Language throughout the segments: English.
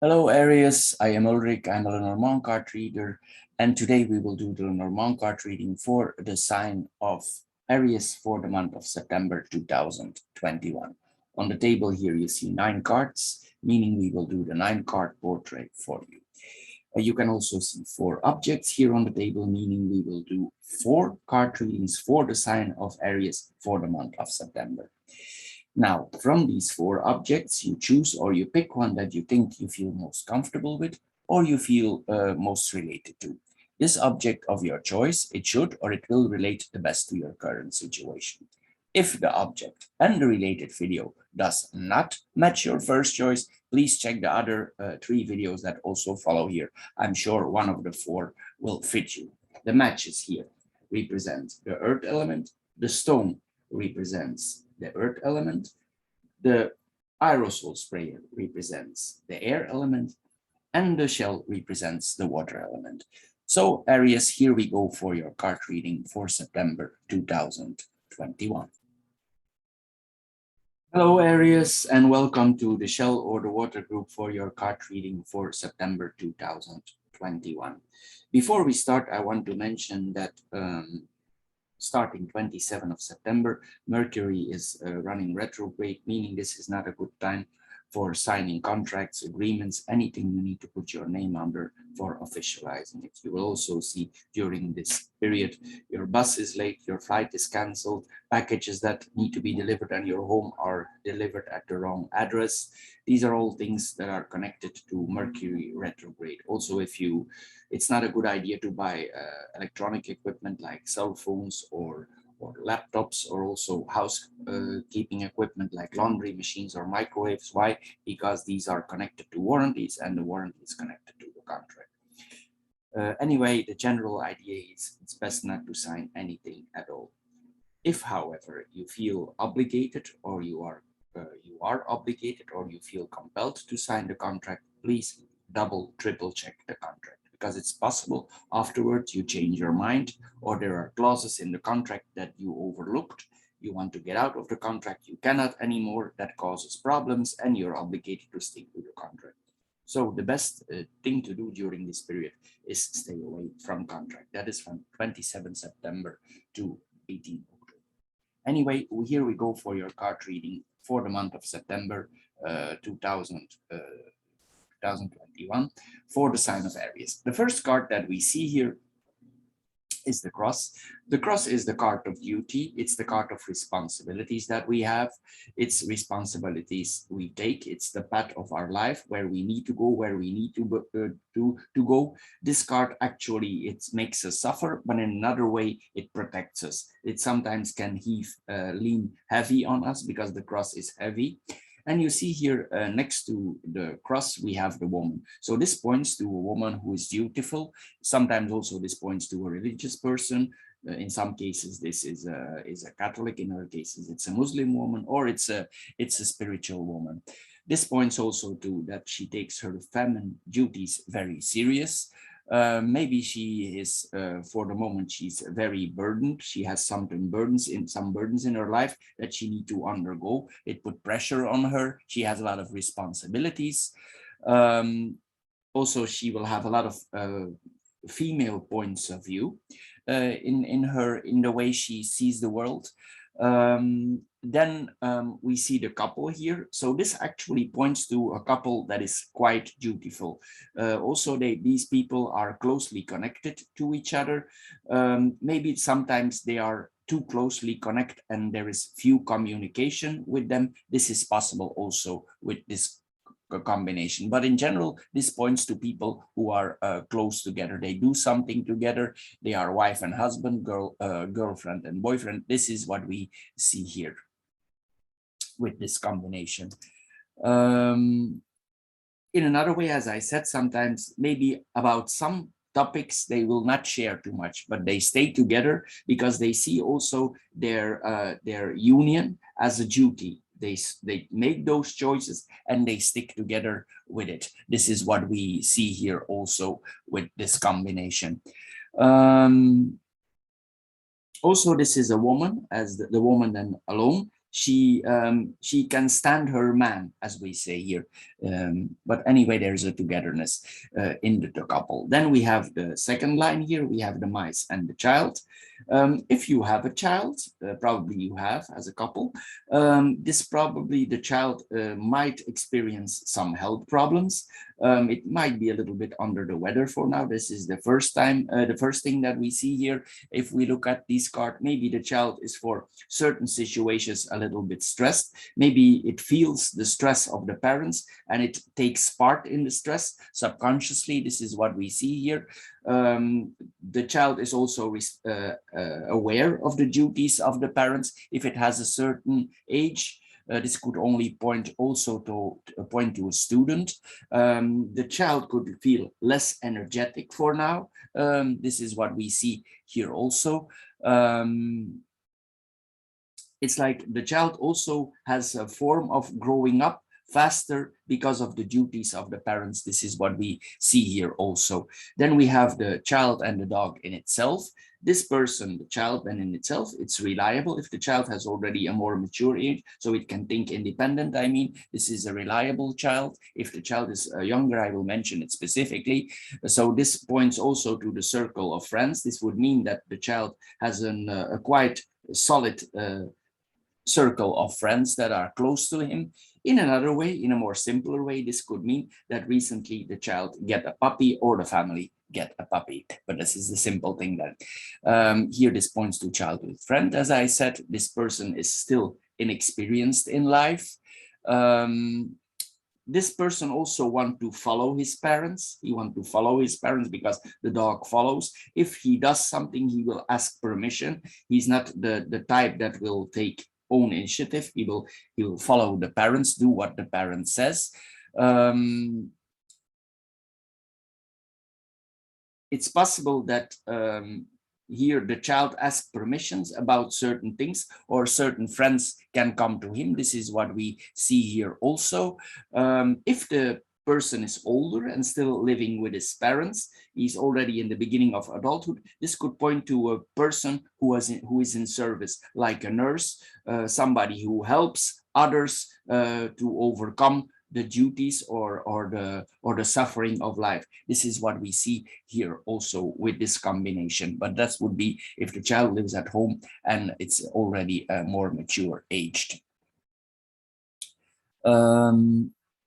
Hello Aries, I am Ulrich, I'm a Lenormand card reader, and today we will do the Lenormand card reading for the sign of Aries for the month of September 2021. On the table here you see 9 cards, meaning we will do the 9-card portrait for you. You can also see 4 objects here on the table, meaning we will do 4 card readings for the sign of Aries for the month of September. Now, from these 4 objects, you choose or you pick one that you think you feel most comfortable with or you feel most related to. This object of your choice, it should or it will relate the best to your current situation. If the object and the related video does not match your first choice, please check the other 3 videos that also follow here. I'm sure one of the 4 will fit you. The matches here represent the earth element, the stone represents the earth element, the aerosol sprayer represents the air element, and the shell represents the water element. So Aries, here we go for your card reading for September 2021. Hello Aries, and welcome to the shell or the water group for your card reading for September 2021. Before we start, I want to mention that starting 27th of September, Mercury is running retrograde, meaning this is not a good time for signing contracts, agreements, anything you need to put your name under for officializing it. You will also see during this period, your bus is late, your flight is canceled, packages that need to be delivered on your home are delivered at the wrong address. These are all things that are connected to Mercury retrograde. Also, it's not a good idea to buy electronic equipment like cell phones or laptops, or also housekeeping equipment like laundry machines or microwaves. Why? Because these are connected to warranties and the warranty is connected to the contract. Anyway, the general idea is it's best not to sign anything at all. If, however, you feel obligated or you are obligated or you feel compelled to sign the contract, please triple check the contract, because it's possible afterwards you change your mind or there are clauses in the contract that you overlooked. You want to get out of the contract, you cannot anymore, that causes problems and you're obligated to stick to the contract. So the best thing to do during this period is stay away from contract. That is from 27 September to 18 October. Anyway, here we go for your card reading for the month of September 2021 for the sign of Aries. The first card that we see here is the cross. The cross is the card of duty. It's the card of responsibilities that we have. It's responsibilities we take. It's the path of our life where we need to go, where we need to go. This card actually, it makes us suffer, but in another way, it protects us. It sometimes can lean heavy on us because the cross is heavy. And you see here next to the cross, we have the woman. So this points to a woman who is dutiful. Sometimes also this points to a religious person. In some cases, this is a Catholic. In other cases, it's a Muslim woman, or it's a spiritual woman. This points also to that she takes her feminine duties very serious. Maybe she is, for the moment, she's very burdened. She has some burdens in her life that she need to undergo. It put pressure on her. She has a lot of responsibilities. Also, she will have a lot of female points of view in the way she sees the world. Then we see the couple here. So this actually points to a couple that is quite dutiful. Also, these people are closely connected to each other. Maybe sometimes they are too closely connected and there is few communication with them. This is possible also with this combination, but in general this points to people who are close together. They do something together. They are wife and husband, girlfriend and boyfriend. This is what we see here with this combination. In another way, as I said, sometimes maybe about some topics they will not share too much, but they stay together because they see also their union as a duty. They make those choices and they stick together with it. This is what we see here also with this combination. Also, this is a woman, as the woman then alone. she can stand her man, as we say here. But anyway, there's a togetherness in the couple. Then we have the second line here. We have the mice and the child. If you have a child, probably you have as a couple, this probably the child might experience some health problems. It might be a little bit under the weather for now. This is the first time, the first thing that we see here. If we look at this card, maybe the child is for certain situations a little bit stressed. Maybe it feels the stress of the parents and it takes part in the stress subconsciously. This is what we see here. The child is also aware of the duties of the parents. If it has a certain age, this could only point also to point to a student. The child could feel less energetic for now. This is what we see here also. It's like the child also has a form of growing up faster because of the duties of the parents. This is what we see here also. Then we have the child and the dog in itself. This person, the child, then in itself, it's reliable. If the child has already a more mature age, so it can think independent, I mean, this is a reliable child. If the child is younger, I will mention it specifically. So this points also to the circle of friends. This would mean that the child has a quite solid circle of friends that are close to him. In another way, in a more simpler way, this could mean that recently the child get a puppy or the family get a puppy. But this is the simple thing that here this points to childhood friend. As I said, this person is still inexperienced in life. This person also want to follow his parents. He want to follow his parents because the dog follows. If he does something, he will ask permission. He's not the type that will take own initiative. He will follow the parents, do what the parent says. It's possible that here the child asks permissions about certain things, or certain friends can come to him. This is what we see here also. If the person is older and still living with his parents, he's already in the beginning of adulthood, this could point to a person who is in service, like a nurse, somebody who helps others to overcome the duties or the suffering of life. This is what we see here also with this combination, but that would be if the child lives at home and it's already more mature aged.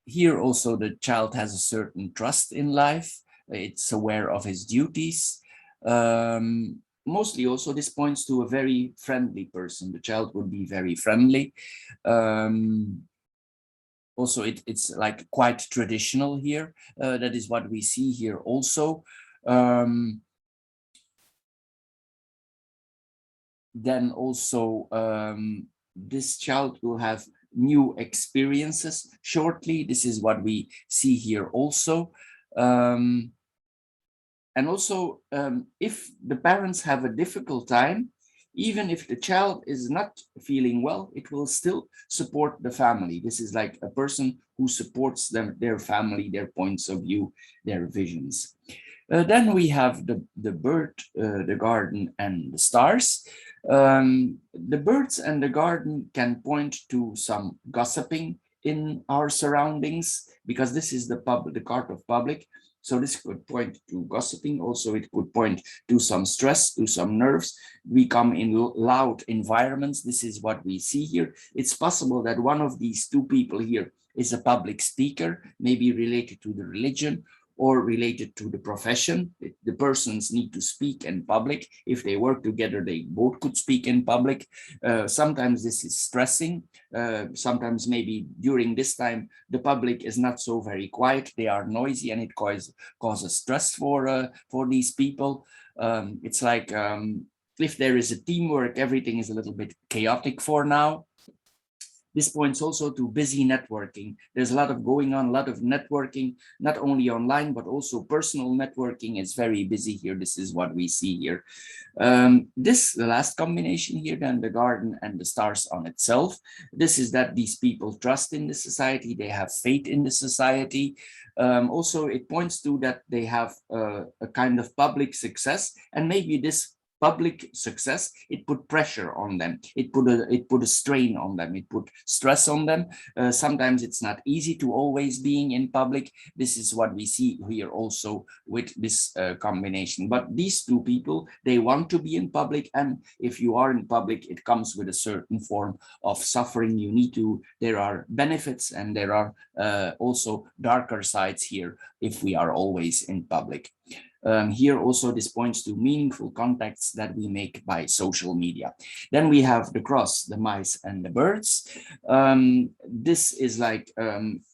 Here also the child has a certain trust in life. It's aware of his duties. Mostly also this points to a very friendly person. The child would be very friendly. Also, it's like quite traditional here. That is what we see here also. Then also this child will have new experiences shortly. This is what we see here also. And also, if the parents have a difficult time, even if the child is not feeling well, it will still support the family. This is like a person who supports them, their family, their points of view, their visions. Then we have the bird, the garden, and the stars. The birds and the garden can point to some gossiping in our surroundings, because this is the card of public. So this could point to gossiping. Also, it could point to some stress, to some nerves. We come in loud environments. This is what we see here. It's possible that one of these two people here is a public speaker, maybe related to the religion or related to the profession. The persons need to speak in public. If they work together, they both could speak in public. Sometimes this is stressing. Sometimes maybe during this time, the public is not so very quiet. They are noisy and it causes stress for these people. It's like if there is a teamwork, everything is a little bit chaotic for now. This points also to busy networking. There's a lot of going on, a lot of networking, not only online, but also personal networking is very busy here. This is what we see here. The last combination here, then the garden and the stars on itself. This is that these people trust in the society, they have faith in the society. Also, it points to that they have a kind of public success, and maybe this public success, it put pressure on them. It put a strain on them. It put stress on them. Sometimes it's not easy to always being in public. This is what we see here also with this combination. But these two people, they want to be in public, and if you are in public, it comes with a certain form of suffering. You need to. There are benefits, and there are also darker sides here if we are always in public. Here also this points to meaningful contacts that we make by social media. Then we have the cross, the mice and the birds. This is like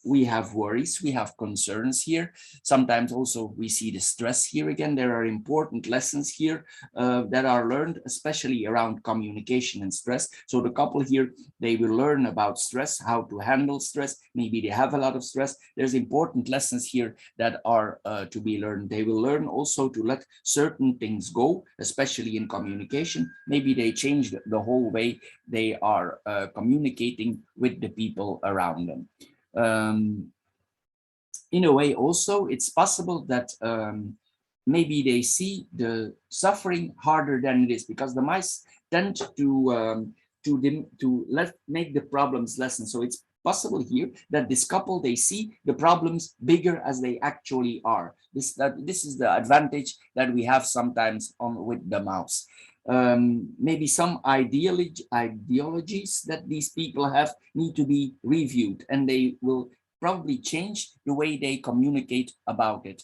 we have worries, we have concerns here. Sometimes also we see the stress here again. There are important lessons here that are learned, especially around communication and stress. So the couple here, they will learn about stress, how to handle stress. Maybe they have a lot of stress. There's important lessons here that are to be learned. They will learn also to let certain things go, especially in communication. Maybe they change the whole way they are communicating with the people around them. In a way also, it's possible that maybe they see the suffering harder than it is, because the mice tend to make the problems lessen. So it's possible here that this couple, they see the problems bigger as they actually are. This is the advantage that we have sometimes with the mouse. Maybe some ideologies that these people have need to be reviewed, and they will probably change the way they communicate about it.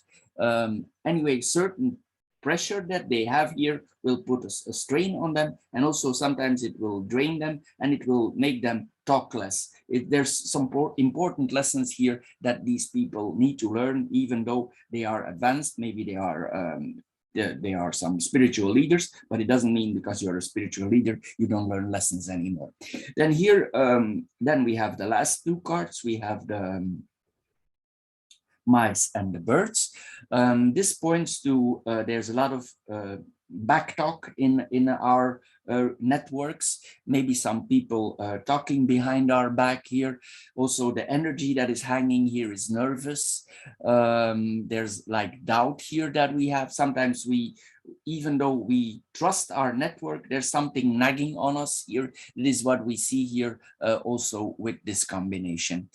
Anyway, certain pressure that they have here will put a strain on them, and also sometimes it will drain them, and it will make them talk less. There's some important lessons here that these people need to learn, even though they are advanced. Maybe they are some spiritual leaders, but it doesn't mean because you're a spiritual leader you don't learn lessons anymore. Then here, then we have the last two cards. We have the mice and the birds. This points to there's a lot of back talk in our networks. Maybe some people talking behind our back here. Also, the energy that is hanging here is nervous. There's like doubt here that we have. Sometimes we, even though we trust our network, there's something nagging on us here. This is what we see here also with this combination.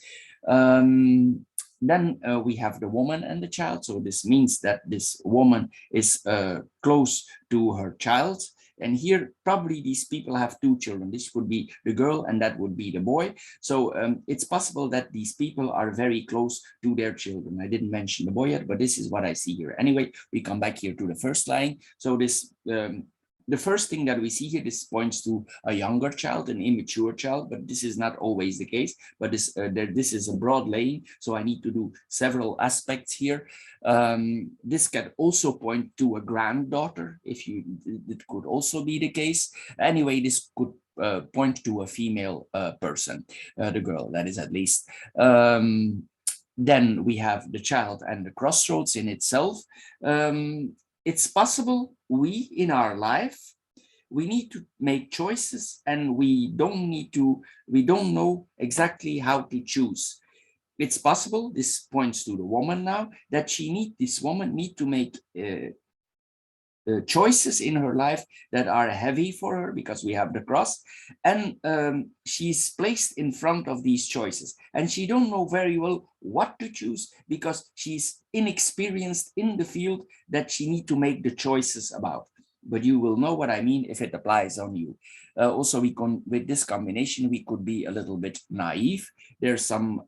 Then we have the woman and the child. So this means that this woman is close to her child. And here, probably these people have two children. This would be the girl and that would be the boy. So it's possible that these people are very close to their children. I didn't mention the boy yet, but this is what I see here. Anyway, we come back here to the first line. So this the first thing that we see here, this points to a younger child, an immature child, but this is not always the case. But this is a broad laying, so I need to do several aspects here. This can also point to a granddaughter, it could also be the case. Anyway, this could point to a female person, the girl, that is at least. Then we have the child and the crossroads in itself. It's possible we in our life, we need to make choices, and we don't know exactly how to choose. It's possible, this points to the woman now, that this woman need to make choices in her life that are heavy for her, because we have the cross, and she's placed in front of these choices, and she don't know very well what to choose, because she's inexperienced in the field that she need to make the choices about. But you will know what I mean if it applies on you. Also, with this combination, we could be a little bit naive. There's some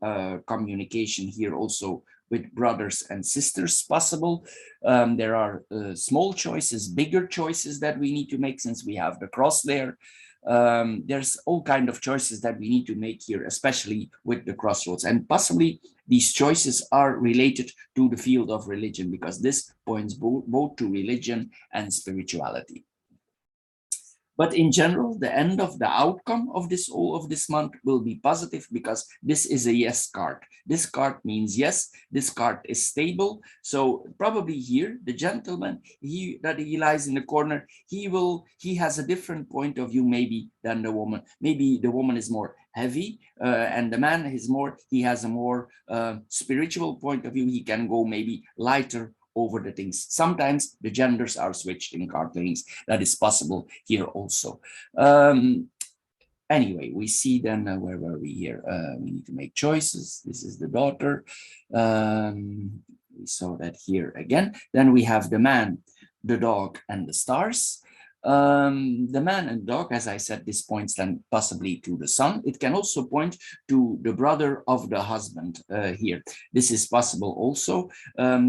communication here also with brothers and sisters possible. There are small choices, bigger choices that we need to make, since we have the cross there. There's all kind of choices that we need to make here, especially with the crossroads. And possibly these choices are related to the field of religion, because this points both to religion and spirituality. But in general, the end of the outcome of this month will be positive, because this is a yes card. This card means yes. This card is stable. So probably here, the gentleman, he lies in the corner, he has a different point of view maybe than the woman. Maybe the woman is more heavy, and the man is he has a more spiritual point of view. He can go maybe lighter over the things. Sometimes the genders are switched in card readings. That is possible here also. Anyway, we see then, where were we here? We need to make choices. This is the daughter. We saw that here again. Then we have the man, the dog, and the stars. The man and dog, as I said, this points then possibly to the son. It can also point to the brother of the husband here. This is possible also.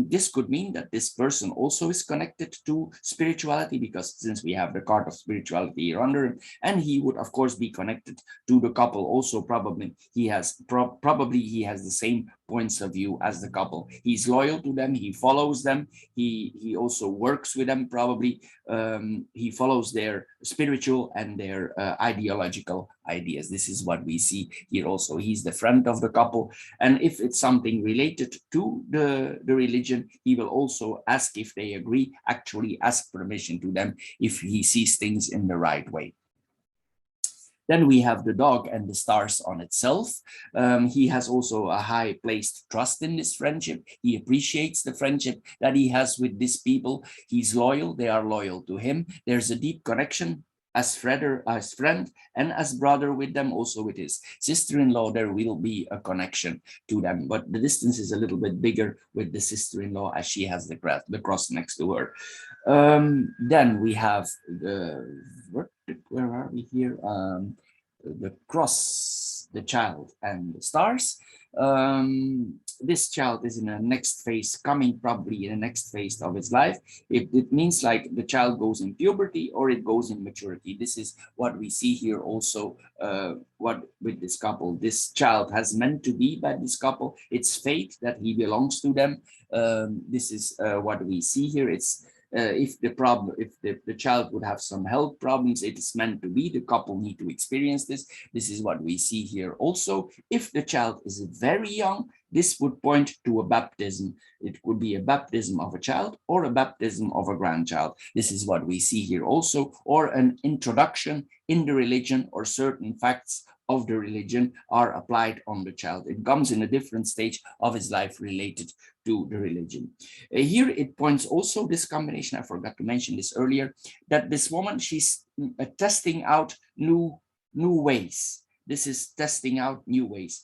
This could mean that this person also is connected to spirituality, because since we have the card of spirituality here under him, and he would of course be connected to the couple also. Probably he has the same points of view as the couple. He's loyal to them, he follows them, he also works with them. Probably he follows their spiritual and their ideological ideas. This is what we see here also. He's the friend of the couple, and if it's something related to the religion, he will also ask if they agree, actually ask permission to them if he sees things in the right way. Then we have the dog and the stars on itself. He has also a high placed trust in this friendship. He appreciates the friendship that he has with these people. He's loyal, they are loyal to him. There's a deep connection as friend and as brother with them. Also with his sister-in-law, there will be a connection to them, but the distance is a little bit bigger with the sister-in-law, as she has the cross next to her. Then we have where are we here? The cross, the child, and the stars. This child is in a next phase, coming probably in the next phase of his life. It means like the child goes in puberty or it goes in maturity. This is what we see here also. What with this couple, this child has meant to be by this couple. It's fate that he belongs to them. This is what we see here. It's if the child would have some health problems, it is meant to be. The couple need to experience this. This is what we see here also. If the child is very young, this would point to a baptism. It could be a baptism of a child or a baptism of a grandchild. This is what we see here also, or an introduction in the religion, or certain facts of the religion are applied on the child. It comes in a different stage of his life related to the religion. Here it points also, this combination, I forgot to mention this earlier, that this woman, she's testing out new ways. This is testing out new ways,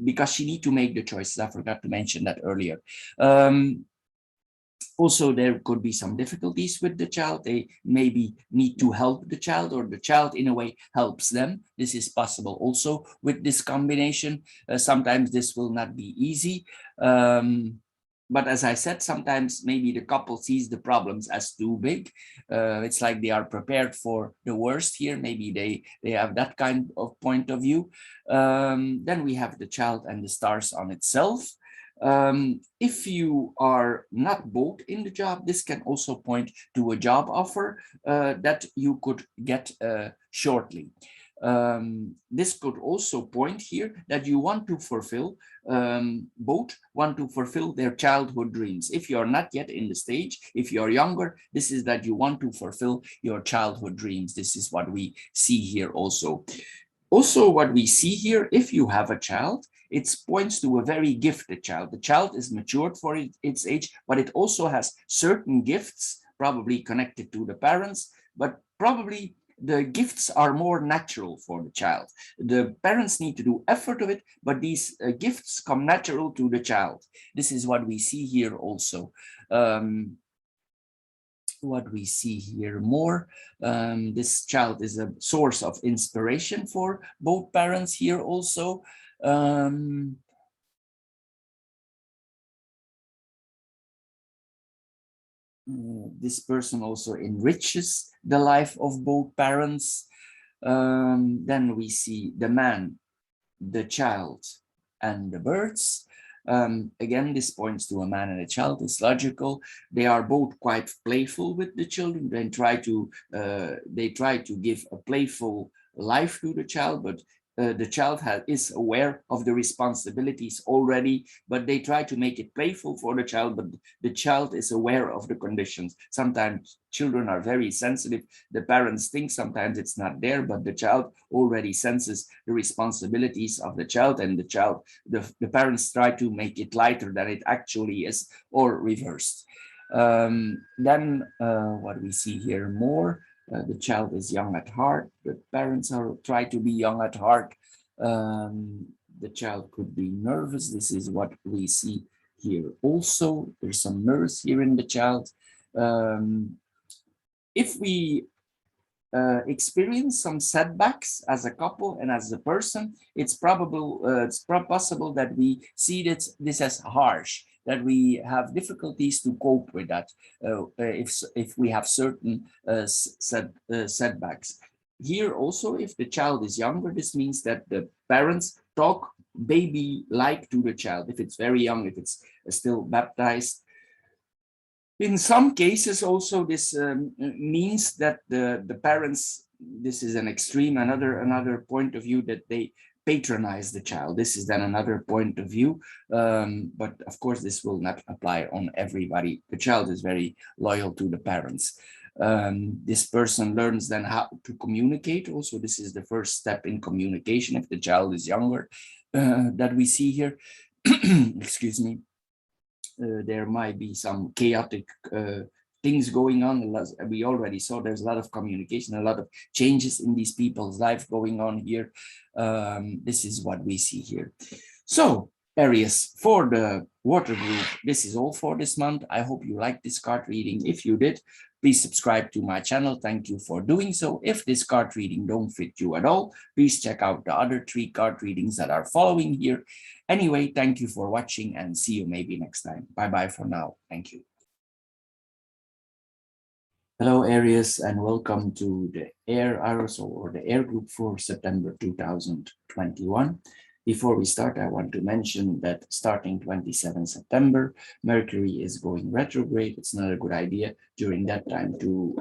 because she need to make the choices. I forgot to mention that earlier. Also, there could be some difficulties with the child. They maybe need to help the child, or the child in a way helps them. This is possible also with this combination. Sometimes this will not be easy. But as I said, sometimes maybe the couple sees the problems as too big. It's like they are prepared for the worst here. Maybe they have that kind of point of view. Then we have the child and the stars on itself. If you are not both in the job, this can also point to a job offer that you could get shortly. This could also point here that you want to fulfill, both want to fulfill their childhood dreams. If you're not yet in the stage, if you're younger, this is that you want to fulfill your childhood dreams. This is what we see here also. Also, what we see here, if you have a child, it points to a very gifted child. The child is matured for its age, but it also has certain gifts, probably connected to the parents, but probably the gifts are more natural for the child. The parents need to do effort of it, but these gifts come natural to the child. This is what we see here also. What we see here more, this child is a source of inspiration for both parents here also. This person also enriches the life of both parents. Then we see the man, the child, and the birds. Again, this points to a man and a child. It's logical. They are both quite playful with the children. They try to give a playful life to the child, but the child is aware of the responsibilities already, but they try to make it playful for the child, but the child is aware of the conditions. Sometimes children are very sensitive. The parents think sometimes it's not there, but the child already senses the responsibilities of the child, and the parents try to make it lighter than it actually is, or reversed. Then what we see here more, the child is young at heart. The parents are try to be young at heart. The child could be nervous. This is what we see here. Also, there's some nerves here in the child. If we experience some setbacks as a couple and as a person, it's possible that we see this as harsh, that we have difficulties to cope with that if we have certain setbacks. Here also, if the child is younger, this means that the parents talk baby-like to the child. If it's very young, if it's still baptized. In some cases also, this means that the parents, this is an extreme, another point of view, that they patronize the child. This is then another point of view, but of course this will not apply on everybody. The child is very loyal to the parents. This person learns then how to communicate. Also, this is the first step in communication if the child is younger, that we see here. Excuse me. There might be some chaotic things going on. We already saw there's a lot of communication, a lot of changes in these people's life going on here. This is what we see here. So, Aries, for the water group, this is all for this month. I hope you liked this card reading. If you did, please subscribe to my channel. Thank you for doing so. If this card reading don't fit you at all, please check out the other 3 card readings that are following here. Anyway, thank you for watching and see you maybe next time. Bye-bye for now. Thank you. Hello, Aries, and welcome to the Aerosol or the Air Group for September 2021. Before we start, I want to mention that starting 27 September, Mercury is going retrograde. It's not a good idea during that time to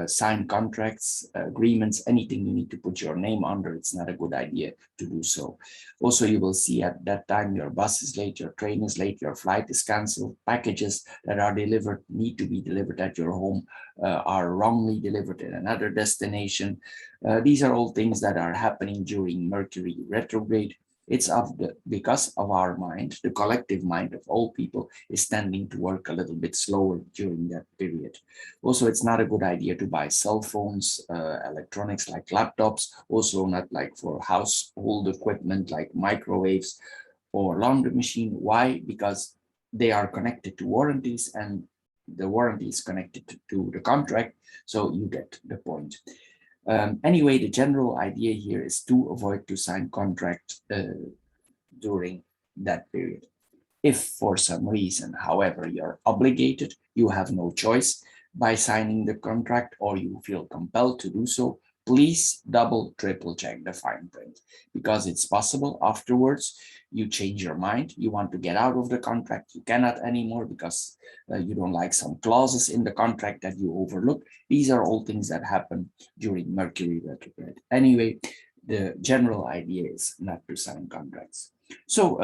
sign contracts, agreements, anything you need to put your name under. It's not a good idea to do so. Also, you will see at that time your bus is late, your train is late, your flight is canceled, packages that are delivered, need to be delivered at your home, are wrongly delivered in another destination. These are all things that are happening during Mercury retrograde. It's because of our mind, the collective mind of all people is tending to work a little bit slower during that period. Also, it's not a good idea to buy cell phones, electronics like laptops, also not like for household equipment like microwaves or laundry machine. Why? Because they are connected to warranties and the warranty is connected to the contract, so you get the point. Anyway, the general idea here is to avoid to sign contract during that period. If for some reason, however, you're obligated, you have no choice by signing the contract or you feel compelled to do so, please double, triple check the fine print, because it's possible afterwards you change your mind, you want to get out of the contract, you cannot anymore because you don't like some clauses in the contract that you overlook. These are all things that happen during Mercury retrograde. Anyway, the general idea is not to sign contracts. So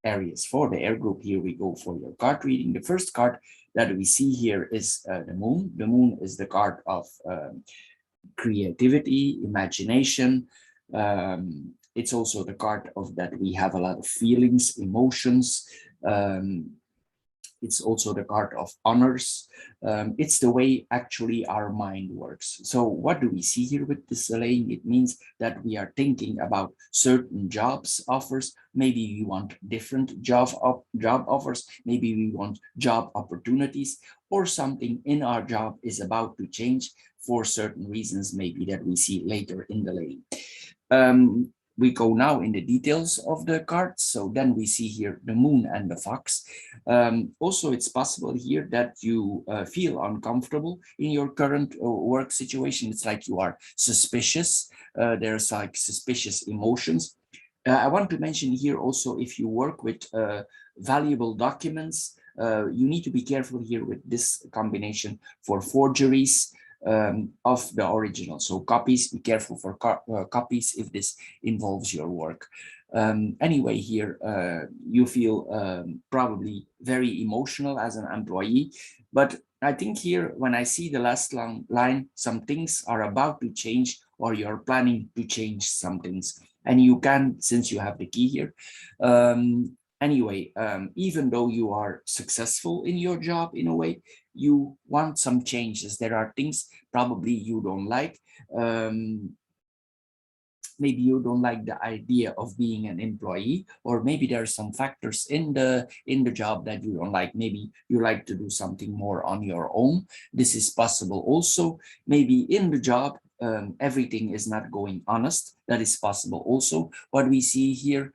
Aries, for the air group, here we go for your card reading. The first card that we see here is the moon. The moon is the card of creativity, imagination. It's also the card of that we have a lot of feelings, emotions. It's also the card of honors. It's the way actually our mind works. So what do we see here with this delaying? It means that we are thinking about certain jobs offers. Maybe we want different job offers. Maybe we want job opportunities, or something in our job is about to change for certain reasons, maybe that we see later in the laying. We go now in the details of the cards. So then we see here the moon and the fox. Also, it's possible here that you feel uncomfortable in your current work situation. It's like you are suspicious. There's like suspicious emotions. I want to mention here also, if you work with valuable documents, you need to be careful here with this combination for forgeries. of the original. So copies, be careful for copies if this involves your work. Anyway, here you feel probably very emotional as an employee, but I think here when I see the last line, some things are about to change or you're planning to change some things. And you can, since you have the key here, anyway, even though you are successful in your job in a way, you want some changes. There are things probably you don't like. Maybe you don't like the idea of being an employee, or maybe there are some factors in the job that you don't like. Maybe you like to do something more on your own. This is possible also. Maybe in the job everything is not going honest. That is possible also. What we see here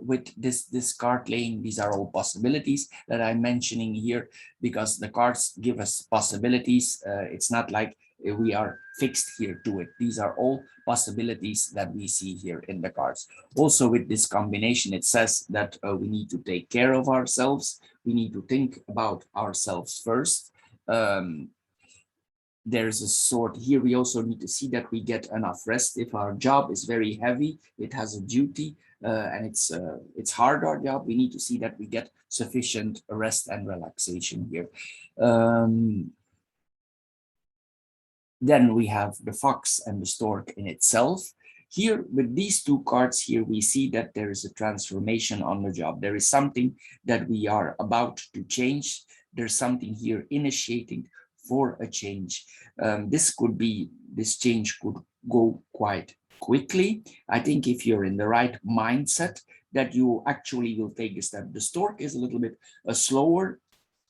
with this card laying, these are all possibilities that I'm mentioning here, because the cards give us possibilities. It's not like we are fixed here to it. These are all possibilities that we see here in the cards. Also with this combination, it says that we need to take care of ourselves. We need to think about ourselves first. There's a sort here, we also need to see that we get enough rest. If our job is very heavy, it has a duty, and it's hard, our job, we need to see that we get sufficient rest and relaxation here. Then we have the fox and the stork in itself. Here, with these two cards here, we see that there is a transformation on the job. There is something that we are about to change. There's something here initiating for a change. This change could go quite quickly. I think if you're in the right mindset, that you actually will take a step. The stork is a little bit a slower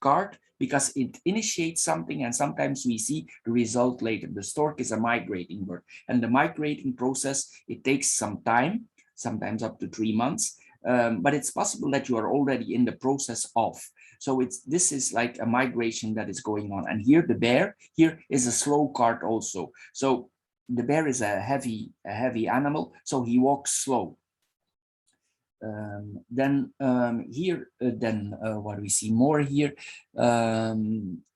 card because it initiates something, and sometimes we see the result later. The stork is a migrating bird, and the migrating process, it takes some time, sometimes up to 3 months, but it's possible that you are already in the process of. So this is like a migration that is going on. And here the bear here is a slow card also. So the bear is a heavy animal, so he walks slow. What we see more here,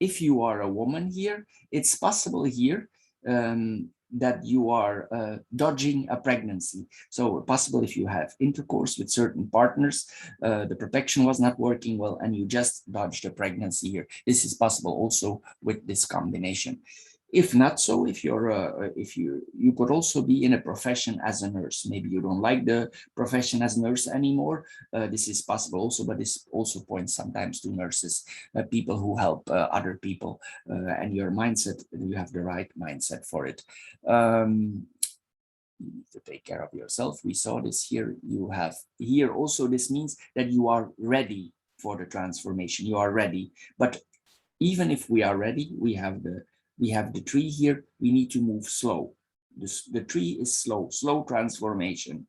if you are a woman here, it's possible here that you are dodging a pregnancy. So possible if you have intercourse with certain partners, the protection was not working well, and you just dodged a pregnancy here. This is possible also with this combination. If not so, if you could also be in a profession as a nurse. Maybe you don't like the profession as a nurse anymore. This is possible also, but this also points sometimes to nurses, people who help other people, and your mindset, you have the right mindset for it. You need to take care of yourself. We saw this here. You have here also, this means that you are ready for the transformation. You are ready, but even if we are ready, we have the tree here. We need to move slow. The tree is slow transformation,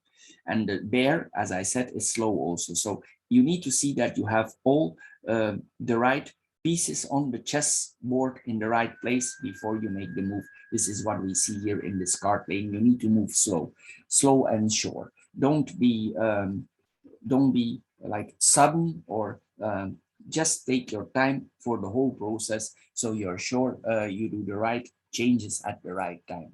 and the bear, as I said, is slow also. So you need to see that you have all the right pieces on the chessboard in the right place before you make the move. This is what we see here in this card playing. You need to move slow and sure. Don't be like sudden, or just take your time for the whole process, so you're sure you do the right changes at the right time.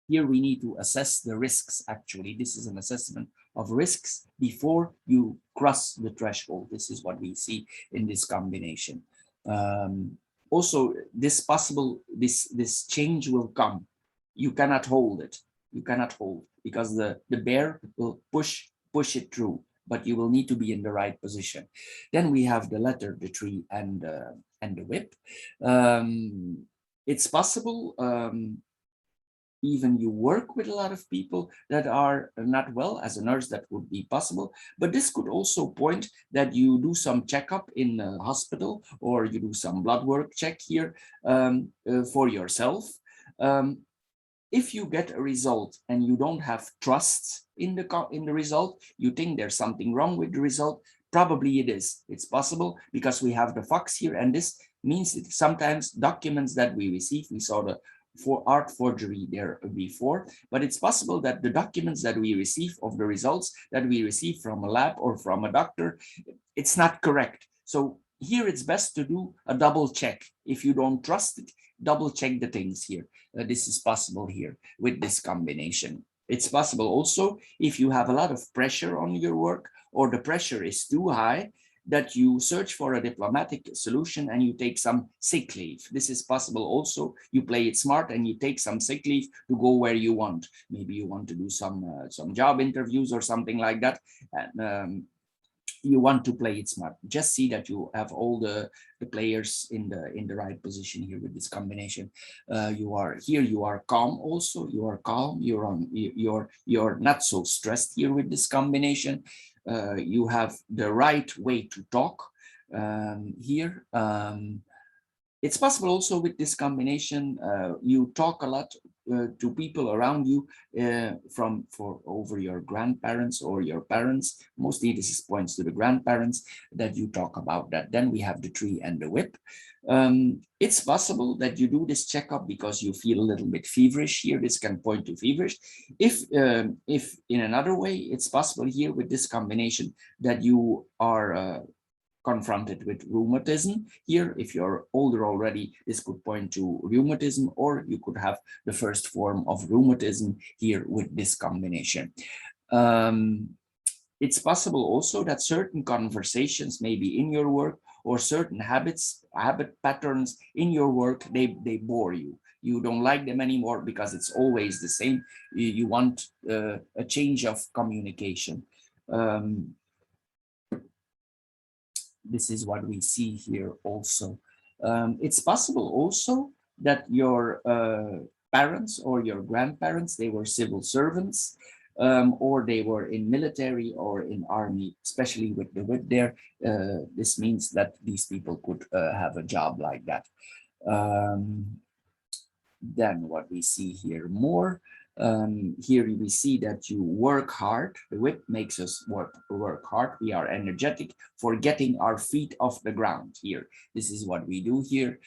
Here we need to assess the risks. Actually, this is an assessment of risks before you cross the threshold. This is what we see in this combination. Also, this change will come. You cannot hold it. You cannot hold, because the bear will push it through, but you will need to be in the right position. Then we have the letter, the tree, and the whip. It's possible even you work with a lot of people that are not well. As a nurse, that would be possible, but this could also point that you do some checkup in a hospital, or you do some blood work check here for yourself. If you get a result and you don't have trust in the result, you think there's something wrong with the result, probably it is. It's possible, because we have the fox here, and this means that sometimes documents that we receive, we saw the art forgery there before, but it's possible that the documents that we receive of the results that we receive from a lab or from a doctor, it's not correct. So here it's best to do a double check. If you don't trust it, double check the things here. This is possible here with this combination. It's possible also if you have a lot of pressure on your work, or the pressure is too high, that you search for a diplomatic solution and you take some sick leave. This is possible also. You play it smart and you take some sick leave to go where you want. Maybe you want to do some job interviews or something like that. And you want to play it smart. Just see that you have all the players in the right position here with this combination. You are here, you are calm also, you are calm, you're not so stressed here with this combination. You have the right way to talk here. It's possible also with this combination, you talk a lot to people around you for over your grandparents or your parents. Mostly this is points to the grandparents that you talk about that. Then we have the tree and the whip. It's possible that you do this checkup because you feel a little bit feverish here. This can point to feverish. If in another way, it's possible here with this combination that you are confronted with rheumatism. Here, if you're older already, this could point to rheumatism, or you could have the first form of rheumatism here with this combination. It's possible also that certain conversations, maybe in your work, or certain habit patterns in your work, they bore you. You don't like them anymore because it's always the same. You want a change of communication. This is what we see here also. It's possible also that your parents or your grandparents, they were civil servants, or they were in military or in army, especially with the whip there. This means that these people could have a job like that. Then what we see here more, here we see that you work hard. The whip makes us work hard. We are energetic for getting our feet off the ground here. This is what we do here.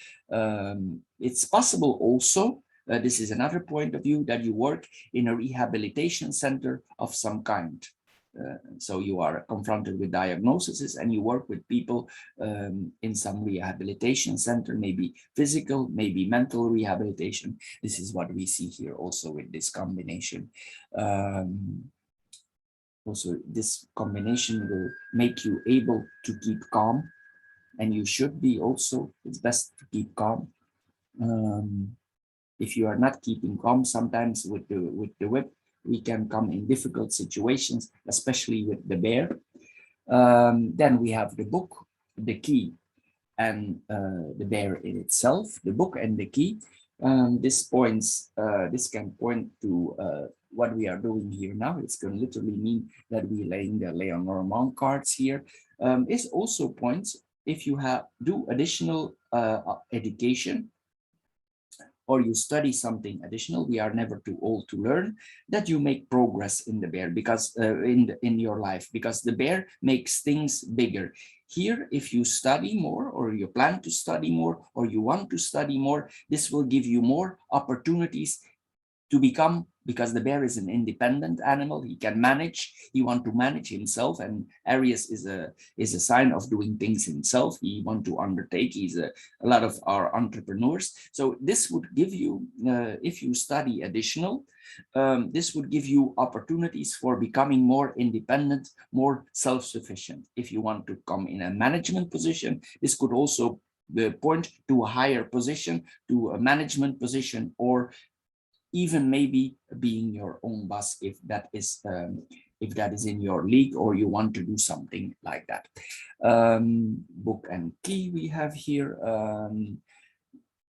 It's possible also, this is another point of view, that you work in a rehabilitation center of some kind. So you are confronted with diagnoses and you work with people in some rehabilitation center, maybe physical, maybe mental rehabilitation. This is what we see here also with this combination. Also, this combination will make you able to keep calm, and you should be also, it's best to keep calm. If you are not keeping calm, sometimes with the whip, we can come in difficult situations, especially with the bear. Then we have the book, the key, and the bear in itself. The book and the key. This can point to what we are doing here now. It's going to literally mean that we laying the Lenormand cards here. It also points, if you do additional education, or you study something additional, we are never too old to learn, that you make progress in the bear, because in your life, because the bear makes things bigger. Here, if you study more, or you plan to study more, or you want to study more, this will give you more opportunities to become, because the bear is an independent animal. He can manage, he want to manage himself, and Aries is a sign of doing things himself. He want to undertake. He's a lot of our entrepreneurs. So this would give you, if you study additional, this would give you opportunities for becoming more independent, more self-sufficient. If you want to come in a management position, this could also point to a higher position, to a management position, or even maybe being your own boss, if that is in your league, or you want to do something like that. Book and key we have here.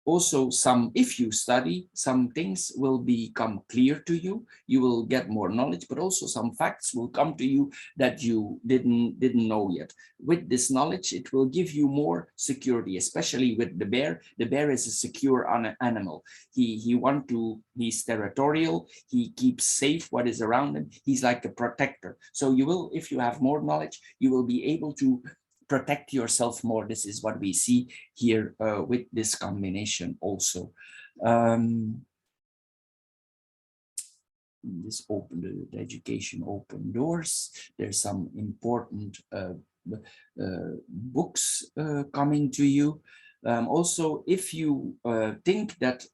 Also, if you study, some things will become clear to you. You will get more knowledge, but also some facts will come to you that you didn't know yet. With this knowledge, it will give you more security, especially with the bear. The bear is a secure animal. He's territorial. He keeps safe what is around him. He's like a protector. So you will, if you have more knowledge, you will be able to protect yourself more. This is what we see here with this combination also. This the education open doors. There's some important books coming to you. Also, if you think that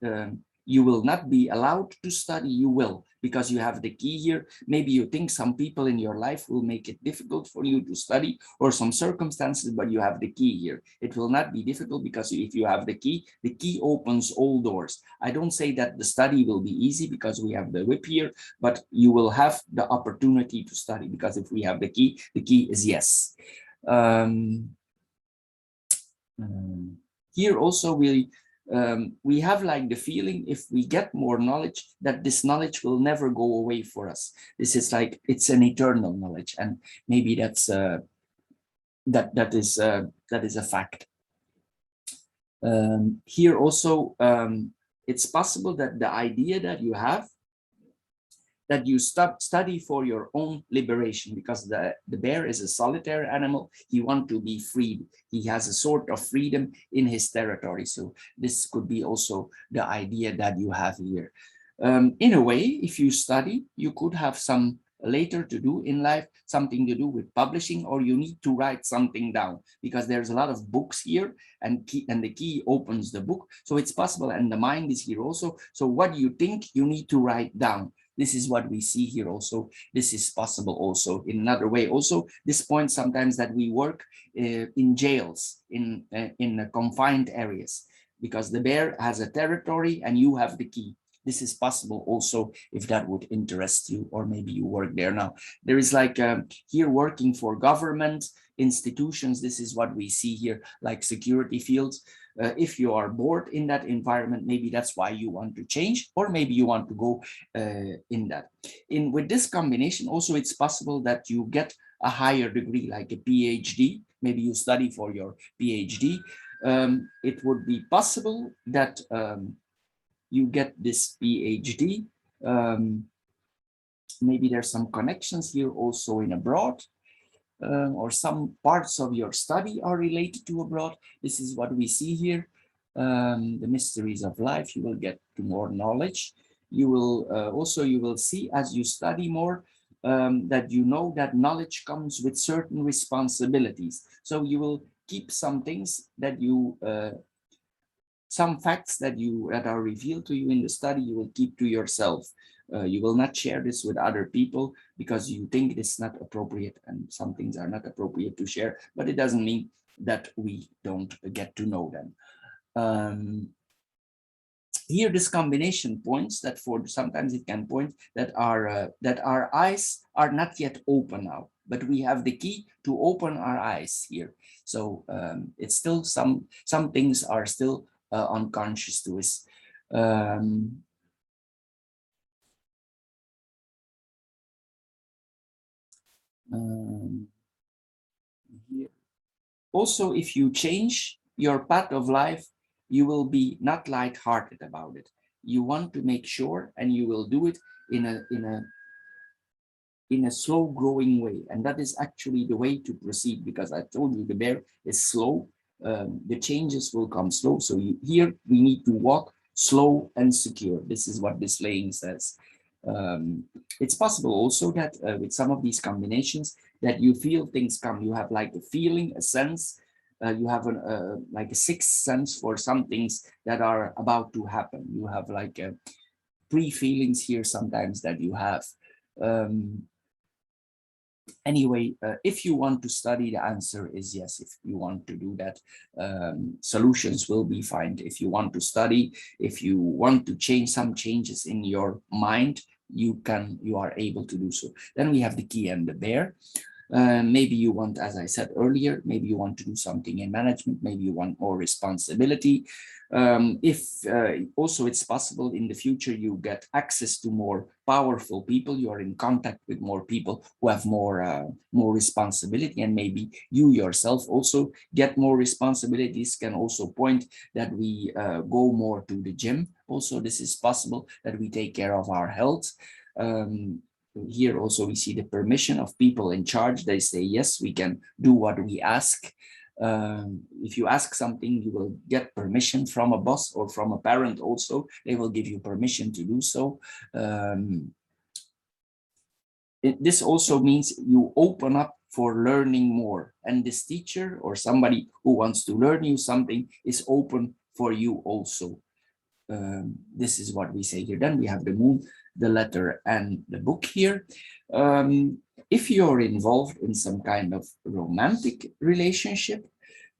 you will not be allowed to study, you will, because you have the key here.Maybe you think some people in your life will make it difficult for you to study, or some circumstances, but you have the key here. It will not be difficult, because if you have the key opens all doors. I don't say that the study will be easy because we have the whip here, but you will have the opportunity to study, because if we have the key is yes. Here also we have like the feeling, if we get more knowledge, that this knowledge will never go away for us. This is like, it's an eternal knowledge, and maybe that's that is a fact. Here also it's possible that the idea that you have, that you study for your own liberation, because the bear is a solitary animal. He wants to be freed. He has a sort of freedom in his territory. So this could be also the idea that you have here. In a way, if you study, you could have some later to do in life, something to do with publishing, or you need to write something down, because there's a lot of books here, and the key opens the book. So it's possible, and the mind is here also. So what you think, you need to write down. This is what we see here also. This is possible also in another way. Also, this point sometimes that we work in jails, in confined areas, because the bear has a territory and you have the key. This is possible also, if that would interest you, or maybe you work there now. There is like here working for government institutions. This is what we see here, like security fields. If you are bored in that environment, maybe that's why you want to change, or maybe you want to go in that. With this combination, also it's possible that you get a higher degree, like a PhD. Maybe you study for your PhD. It would be possible that you get this PhD. Maybe there's some connections here also in abroad. Or some parts of your study are related to abroad. This is what we see here. The mysteries of life, you will get to more knowledge. You will also, you will see as you study more, that you know that knowledge comes with certain responsibilities. So you will keep some things that you, some facts that are revealed to you in the study, you will keep to yourself. You will not share this with other people because you think it's not appropriate, and some things are not appropriate to share, but it doesn't mean that we don't get to know them. Here this combination points that for sometimes it can point that our eyes are not yet open now, but we have the key to open our eyes here. So it's still some things are still unconscious to us. Here. Also, if you change your path of life, you will be not light-hearted about it. You want to make sure, and you will do it in a slow growing way. And that is actually the way to proceed, because I told you the bear is slow. The changes will come slow. So here we need to walk slow and secure. This is what this laying says. It's possible also that with some of these combinations that you feel things come. You have like a feeling, a sense. You have like a sixth sense for some things that are about to happen. You have like a pre-feelings here sometimes that you have. Anyway, if you want to study, the answer is yes. If you want to do that, solutions will be found. If you want to study, if you want to change some changes in your mind, you are able to do so. Then we have the key and the bear. Maybe you want, as I said earlier, maybe you want to do something in management, maybe you want more responsibility. Also it's possible in the future you get access to more powerful people, you are in contact with more people who have more responsibility, and maybe you yourself also get more responsibilities. Can also point that we go more to the gym. Also, this is possible that we take care of our health. Here also we see the permission of people in charge. They say, yes, we can do what we ask. If you ask something, you will get permission from a boss or from a parent also. They will give you permission to do so. This also means you open up for learning more. And this teacher or somebody who wants to learn you something is open for you also. This is what we say here. Then we have the moon, the letter, and the book here. If you're involved in some kind of romantic relationship,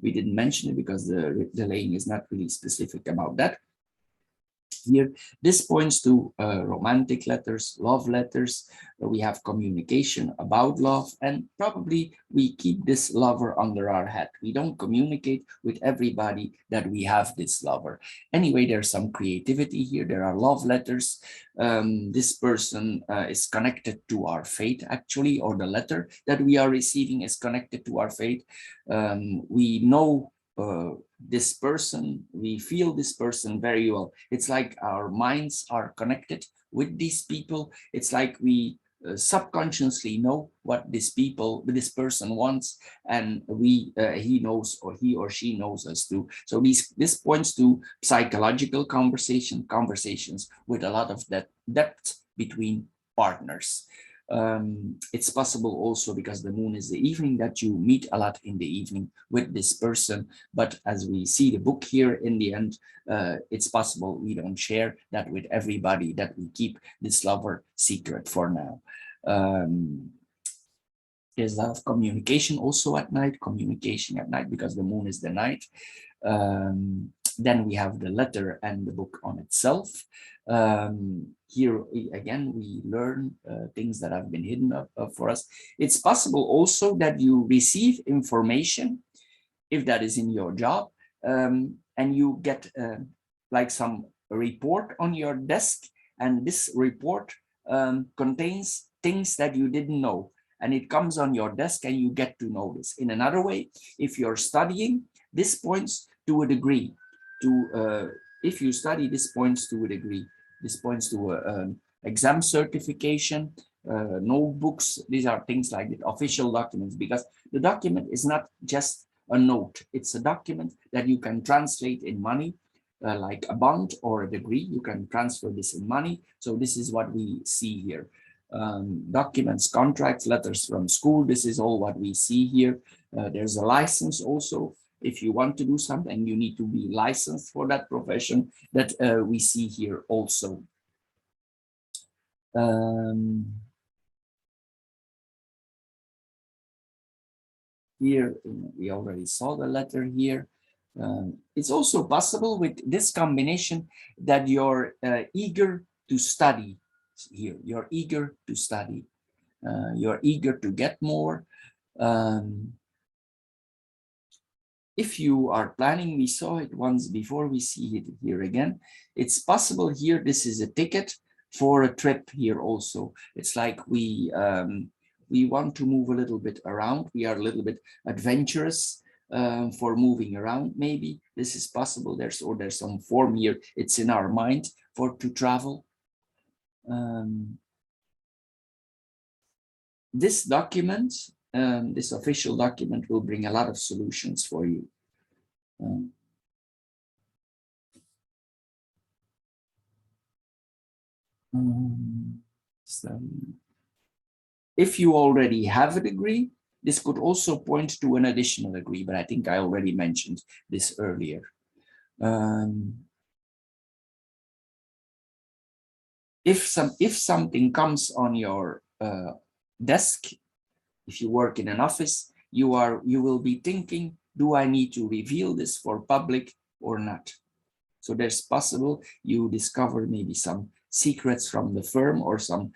we didn't mention it because the laying is not really specific about that. Here, this points to romantic letters, love letters. We have communication about love, and probably we keep this lover under our hat. We don't communicate with everybody that we have this lover. Anyway, there's some creativity here. There are love letters. This person is connected to our fate, actually, or the letter that we are receiving is connected to our fate. We know this person, we feel this person very well. It's like our minds are connected with these people. It's like we subconsciously know what this person wants, and he knows, or he or she knows us too. So this points to psychological conversations with a lot of that depth between partners. It's possible also, because the moon is the evening, that you meet a lot in the evening with this person. But as we see the book here, in the end, it's possible we don't share that with everybody, that we keep this lover secret for now. There's a lot of communication also at night, because the moon is the night. Then we have the letter and the book on itself. Here again, we learn things that have been hidden for us. It's possible also that you receive information, if that is in your job, and you get like some report on your desk, and this report contains things that you didn't know, and it comes on your desk and you get to know this. In another way, if you're studying, this points to a degree. If you study, this points to a degree. This points to exam certification, notebooks. These are things like the official documents, because the document is not just a note. It's a document that you can translate in money, like a bond or a degree. You can transfer this in money. So this is what we see here. Documents, contracts, letters from school. This is all what we see here. There's a license also. If you want to do something, you need to be licensed for that profession, that we see here also. Here, we already saw the letter here. It's also possible with this combination that you're eager to study here. You're eager to study. You're eager to get more. If you are planning, we saw it once before, we see it here again. It's possible here, this is a ticket for a trip here also. It's like we want to move a little bit around. We are a little bit adventurous for moving around, maybe. This is possible. There's some form here. It's in our mind to travel. This document, this official document, will bring a lot of solutions for you. If you already have a degree, this could also point to an additional degree, but I think I already mentioned this earlier. If something comes on your desk, if you work in an office, you will be thinking, do I need to reveal this for public or not? So there's possible you discover maybe some secrets from the firm, or something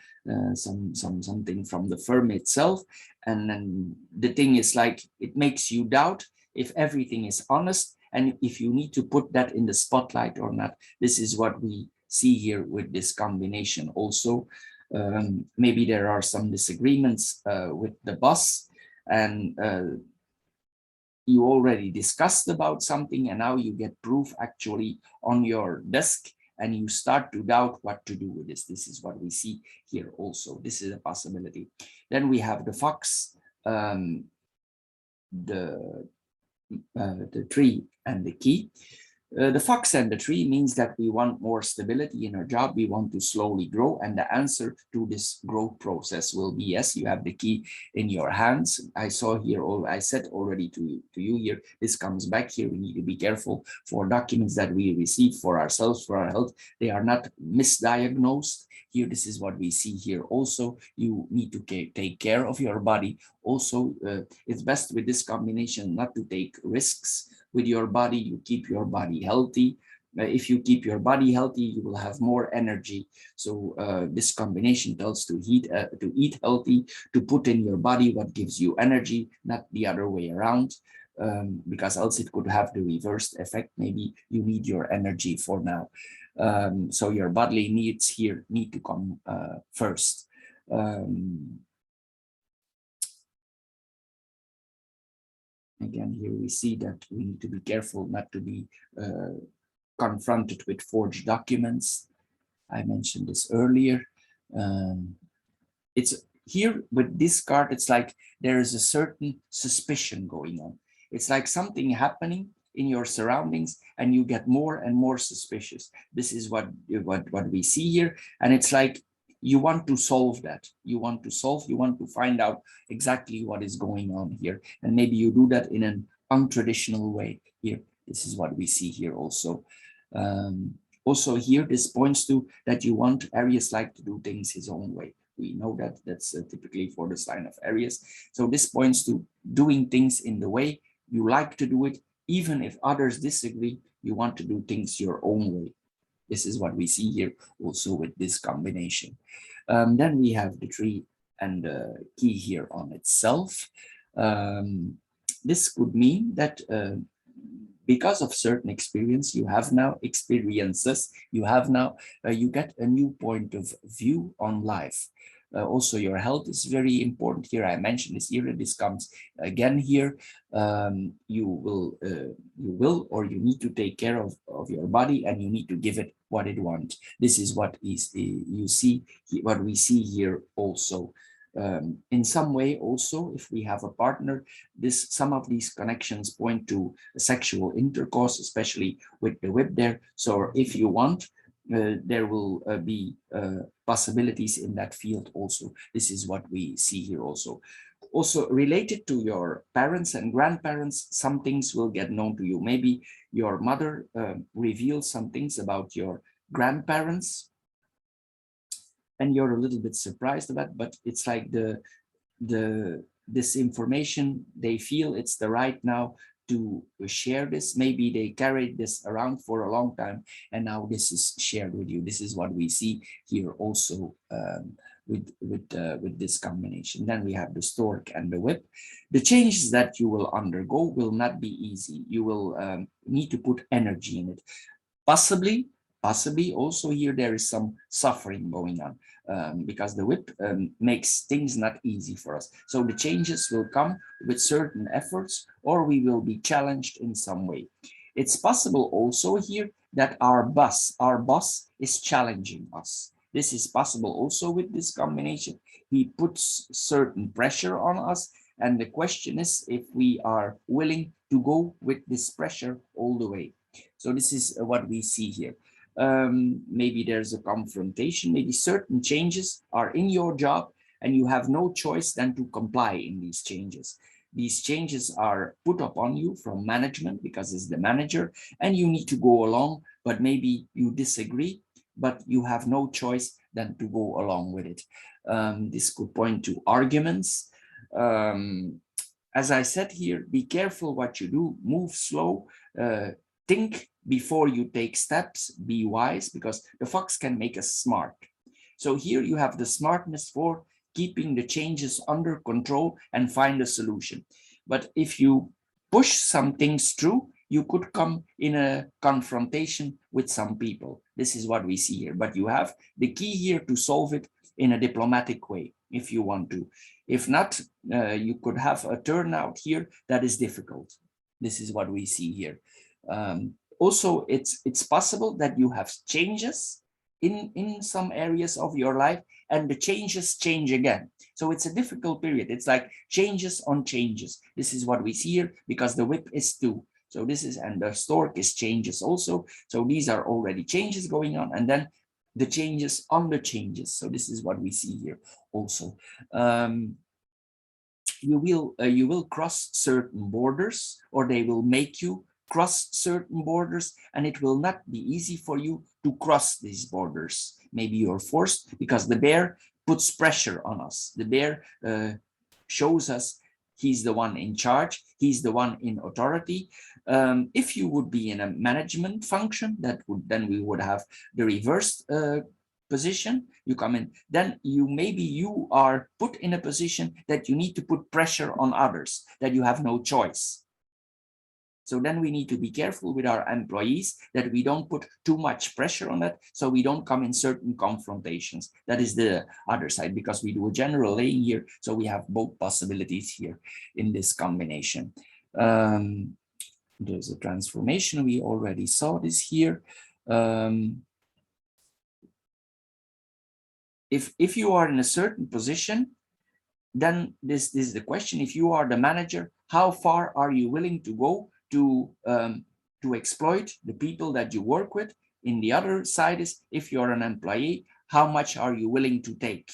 from the firm itself, and then the thing is like, it makes you doubt if everything is honest and if you need to put that in the spotlight or not. This is what we see here with this combination also. Maybe there are some disagreements with the boss, and you already discussed about something, and now you get proof actually on your desk, and you start to doubt what to do with this. This is what we see here also. This is a possibility. Then we have the fox, the tree, and the key. The fox and the tree means that we want more stability in our job. We want to slowly grow. And the answer to this growth process will be yes, you have the key in your hands. I saw here, I said already to you here, this comes back here. We need to be careful for documents that we receive for ourselves, for our health. They are not misdiagnosed. Here, this is what we see here. Also, you need to take care of your body. Also, it's best with this combination not to take risks with your body. You keep your body healthy. If you keep your body healthy, you will have more energy. So this combination tells to eat healthy, to put in your body what gives you energy, not the other way around. Because else it could have the reversed effect. Maybe you need your energy for now. So your bodily needs here need to come first. Again, here we see that we need to be careful not to be confronted with forged documents. I mentioned this earlier. It's here with this card, it's like there is a certain suspicion going on. It's like something happening in your surroundings and you get more and more suspicious. This is what we see here. And it's like you want to solve that. You want to find out exactly what is going on here. And maybe you do that in an untraditional way here. This is what we see here also. Also here, this points to that you want Aries like to do things his own way. We know that that's typically for the sign of Aries. So this points to doing things in the way you like to do it. Even if others disagree, you want to do things your own way. This is what we see here also with this combination. Then we have the tree and the key here on itself. This could mean that because of certain experience, you have now experiences, you have now, you get a new point of view on life. Also, your health is very important here. I mentioned this here. This comes again here. You will, or you need to take care of your body, and you need to give it what it wants. This is what is you see, what we see here also. In some way, also, if we have a partner, some of these connections point to sexual intercourse, especially with the whip there. So if you want, there will be possibilities in that field also. This is what we see here also. Also related to your parents and grandparents, some things will get known to you. Maybe your mother reveals some things about your grandparents, and you're a little bit surprised about, but it's like this information, they feel it's the right now to share this. Maybe they carried this around for a long time, and now this is shared with you. This is what we see here also with this combination. Then we have the stork and the whip. The changes that you will undergo will not be easy. You will need to put energy in it. Possibly also here there is some suffering going on, because the whip makes things not easy for us. So the changes will come with certain efforts, or we will be challenged in some way. It's possible also here that our boss is challenging us. This is possible also with this combination. He puts certain pressure on us, and the question is if we are willing to go with this pressure all the way. So this is what we see here. Maybe there's a confrontation, maybe certain changes are in your job and you have no choice than to comply in these changes. These changes are put upon you from management because it's the manager, and you need to go along, but maybe you disagree, but you have no choice than to go along with it. This could point to arguments. As I said here, be careful what you do, move slow, think before you take steps, be wise, because the fox can make us smart. So here you have the smartness for keeping the changes under control and find a solution. But if you push some things through, you could come in a confrontation with some people. This is what we see here. But you have the key here to solve it in a diplomatic way, if you want to. If not, you could have a turnout here that is difficult. This is what we see here. Also, it's possible that you have changes in some areas of your life, and the changes change again. So it's a difficult period. It's like changes on changes. This is what we see here, because the whip is 2. So this is, and the stork is changes also. So these are already changes going on, and then the changes on the changes. So this is what we see here also. You will cross certain borders, or they will make you cross certain borders, and it will not be easy for you to cross these borders. Maybe you're forced because the bear puts pressure on us. The bear shows us he's the one in charge, he's the one in authority. If you would be in a management function, that would, then we would have the reversed position. You come in, then maybe you are put in a position that you need to put pressure on others, that you have no choice. So then we need to be careful with our employees that we don't put too much pressure on that, so we don't come in certain confrontations. That is the other side, because we do a general laying here, so we have both possibilities here in this combination. There's a transformation. We already saw this here. If you are in a certain position, then this is the question. If you are the manager, how far are you willing to go to exploit the people that you work with? In the other side is, if you're an employee, how much are you willing to take?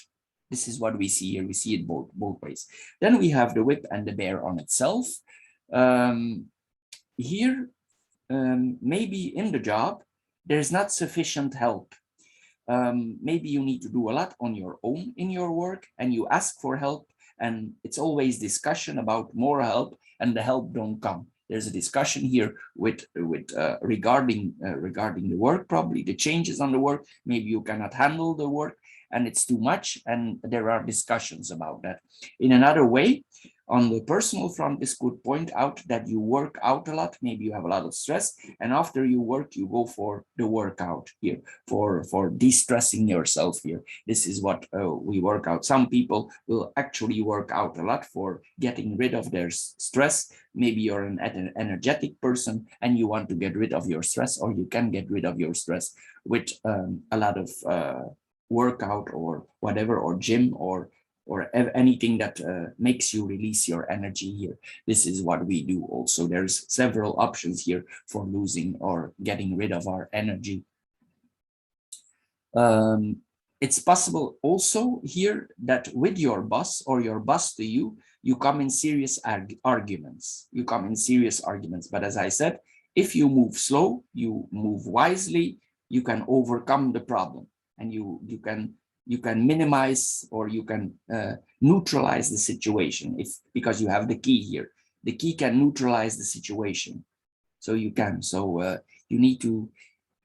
This is what we see here. We see it both ways. Then we have the whip and the bear on itself. Here, maybe in the job, there's not sufficient help. Maybe you need to do a lot on your own in your work, and you ask for help, and it's always discussion about more help, and the help don't come. There's a discussion here regarding the work, probably the changes on the work. Maybe you cannot handle the work and it's too much, and there are discussions about that. In another way, on the personal front, this could point out that you work out a lot. Maybe you have a lot of stress, and after you work, you go for the workout here, for de-stressing yourself here. This is what we work out. Some people will actually work out a lot for getting rid of their stress. Maybe you're an energetic person and you want to get rid of your stress, or you can get rid of your stress with a lot of workout or whatever, or gym, or anything that makes you release your energy here. This is what we do also. There's several options here for losing or getting rid of our energy. It's possible also here that with your boss, or your boss to you, you come in serious arguments. You come in serious arguments. But as I said, if you move slow, you move wisely, you can overcome the problem, and you can minimize, or you can neutralize the situation, because you have the key here. The key can neutralize the situation. So you can. So you need to,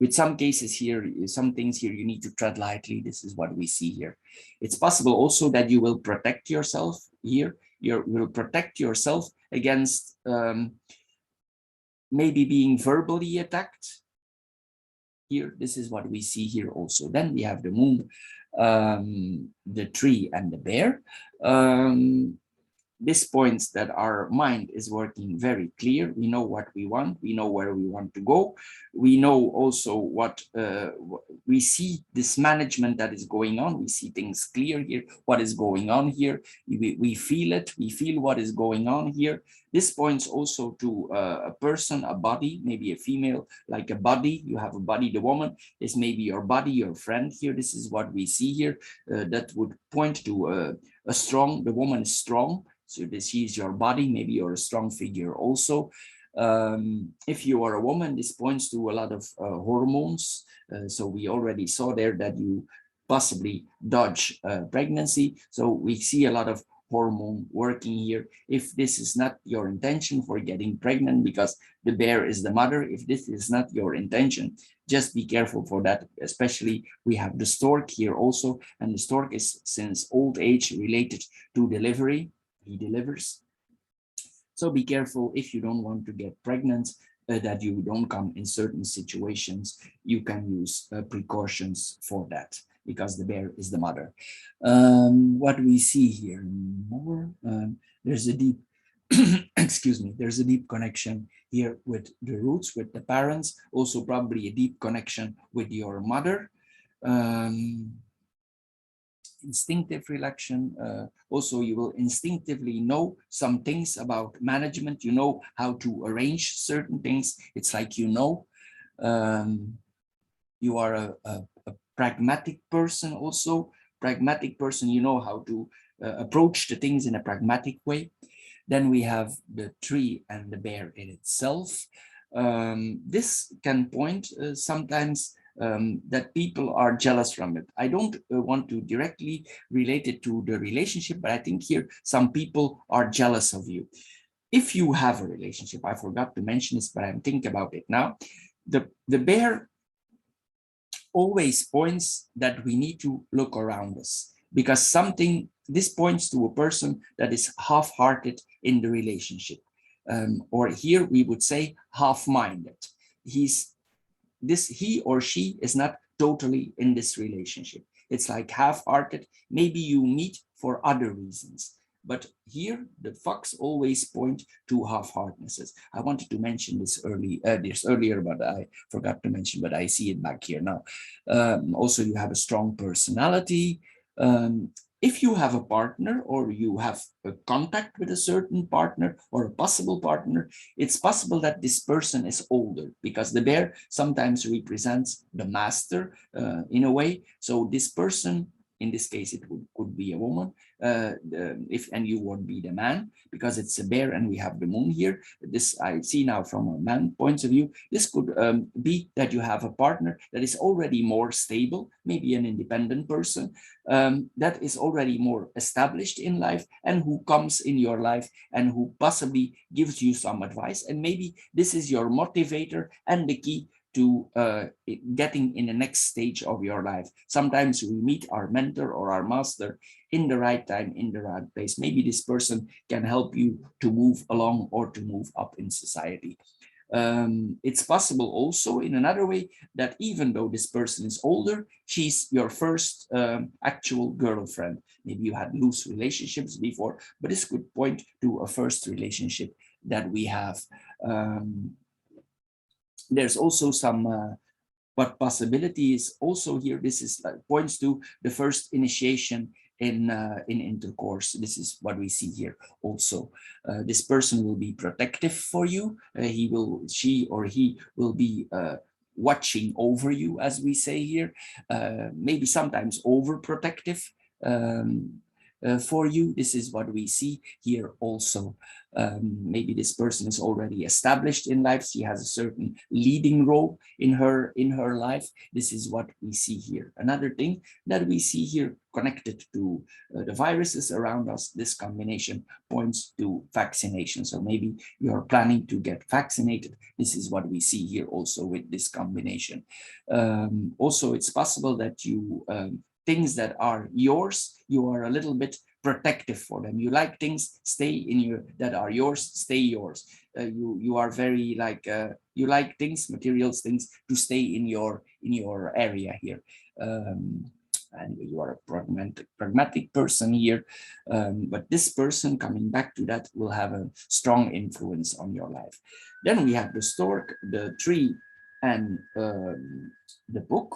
with some cases here, some things here, you need to tread lightly. This is what we see here. It's possible also that you will protect yourself here. You will protect yourself against maybe being verbally attacked. Here, this is what we see here also. Then we have the moon, the tree, and the bear. This points that our mind is working very clear. We know what we want. We know where we want to go. We know also what we see, this management that is going on. We see things clear here, what is going on here. We feel it. We feel what is going on here. This points also to a person, a body, maybe a female, like a body. You have a body. The woman is maybe your body, your friend here. This is what we see here. That would point to a strong, the woman is strong. So this is your body. Maybe you're a strong figure also. If you are a woman, this points to a lot of hormones. So we already saw there that you possibly dodge pregnancy. So we see a lot of hormone working here. If this is not your intention for getting pregnant, because the bear is the mother, if this is not your intention, just be careful for that. Especially we have the stork here also, and the stork is since old age related to delivery. He delivers. So be careful if you don't want to get pregnant, that you don't come in certain situations. You can use precautions for that, because the bear is the mother. What we see here more, there's a deep, excuse me, there's a deep connection here with the roots, with the parents, also probably a deep connection with your mother. instinctive relaxation. Also, you will instinctively know some things about management. You know how to arrange certain things. It's like, you know, you are a pragmatic person also. Pragmatic person, you know how to approach the things in a pragmatic way. Then we have the tree and the bear in itself. This can point sometimes that people are jealous from it. I don't want to directly relate it to the relationship, but I think here some people are jealous of you. If you have a relationship, I forgot to mention this, but I'm thinking about it now. The bear always points that we need to look around us, because something, this points to a person that is half-hearted in the relationship, or here we would say half-minded. He or she is not totally in this relationship. It's like half-hearted. Maybe you meet for other reasons, but here the fox always point to half-heartednesses. I wanted to mention this earlier, but I forgot to mention, but I see it back here now. Also, you have a strong personality. If you have a partner, or you have a contact with a certain partner or a possible partner, it's possible that this person is older, because the bear sometimes represents the master in a way. So this person, in this case, it could be a woman, and you would be the man, because it's a bear and we have the moon here. This I see now from a man point of view. This could be that you have a partner that is already more stable, maybe an independent person, that is already more established in life, and who comes in your life and who possibly gives you some advice. And maybe this is your motivator and the key to getting in the next stage of your life. Sometimes we meet our mentor or our master in the right time, in the right place. Maybe this person can help you to move along or to move up in society. It's possible also in another way that even though this person is older, she's your first actual girlfriend. Maybe you had loose relationships before, but this could point to a first relationship that we have. There's also some what possibility is also here. This is points to the first initiation in intercourse. This is what we see here also. This person will be protective for you. She or he will be watching over you, as we say here, maybe sometimes overprotective for you. This is what we see here also. Maybe this person is already established in life. She has a certain leading role in her life. This is what we see here. Another thing that we see here connected to the viruses around us, this combination points to vaccination. So maybe you're planning to get vaccinated. This is what we see here also with this combination. Also, it's possible that you things that are yours, you are a little bit protective for them. You like things that are yours, stay yours. You are very like you like things, materials things, to stay in your area here. And you are a pragmatic person here, but this person, coming back to that, will have a strong influence on your life. Then we have the stork, the tree, and the book.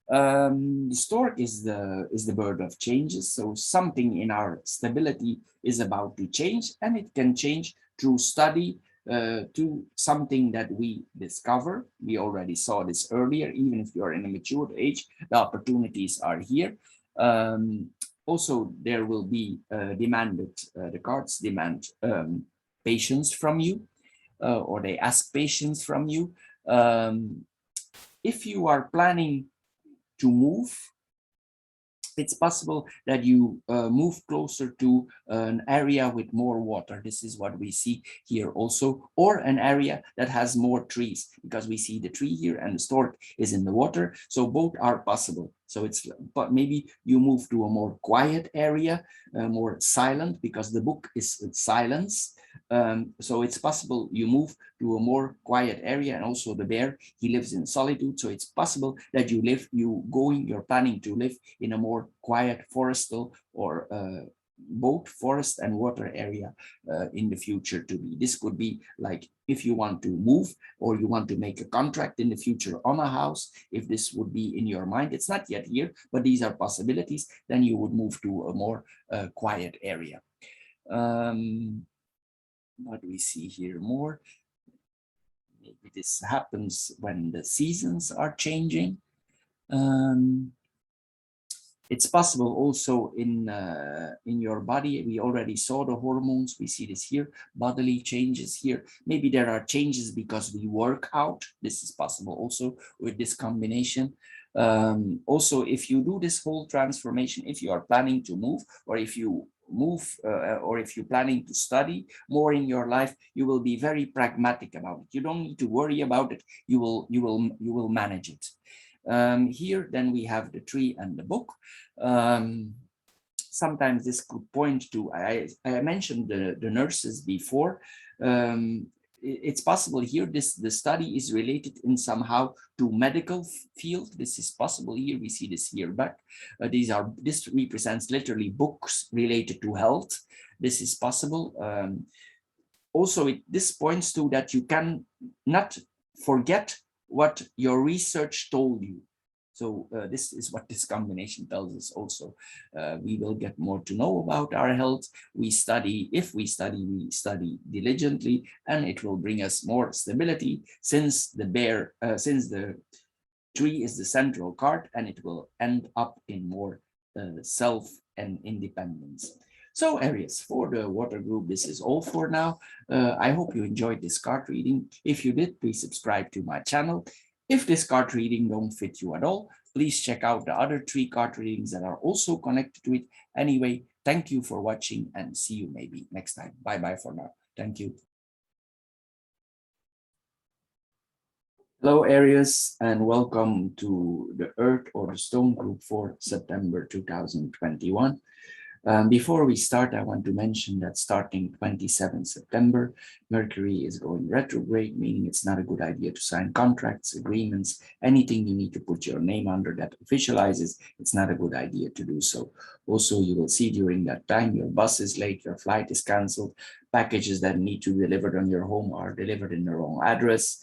The stork is the bird of changes. So something in our stability is about to change, and it can change through study to something that we discover. We already saw this earlier. Even if you're in a matured age, the opportunities are here. Also, there will be the cards demand patience from you, or they ask patience from you. If you are planning to move, it's possible that you move closer to an area with more water. This is what we see here also, or an area that has more trees, because we see the tree here and the stork is in the water. So both are possible. So but maybe you move to a more quiet area, more silent, because the book is silence. So it's possible you move to a more quiet area. And also the bear, he lives in solitude. So it's possible that you're planning to live in a more quiet forestal or both forest and water area in the future to be. This could be like if you want to move or you want to make a contract in the future on a house, if this would be in your mind, it's not yet here, but these are possibilities, then you would move to a more quiet area. What do we see here more? Maybe this happens when the seasons are changing. It's possible also in your body. We already saw the hormones. We see this here, bodily changes here. Maybe there are changes because we work out. This is possible also with this combination. Also, if you do this whole transformation, if you are planning to move, or if you move, or if you're planning to study more in your life, you will be very pragmatic about it. You don't need to worry about it. You will manage it. Here, then we have the tree and the book. Sometimes this could point to, I mentioned the nurses before. It's possible here, the study is related in somehow to medical field. This is possible here. We see this here back. This represents literally books related to health. This is possible. Also, this points to that you can not forget what your research told you. So this is what this combination tells us also. We will get more to know about our health. If we study diligently, and it will bring us more stability, since the tree is the central card, and it will end up in more self and independence. So Aries, for the water group, this is all for now. I hope you enjoyed this card reading. If you did, please subscribe to my channel. If this card reading don't fit you at all, please check out the other 3 card readings that are also connected to it. Anyway, thank you for watching, and see you maybe next time. Bye-bye for now. Thank you. Hello, Aries, and welcome to the Earth or the Stone group for September 2021. Before we start, I want to mention that starting 27 September, Mercury is going retrograde, meaning it's not a good idea to sign contracts, agreements, anything you need to put your name under that officializes. It's not a good idea to do so. Also, you will see during that time your bus is late, your flight is canceled, packages that need to be delivered on your home are delivered in the wrong address.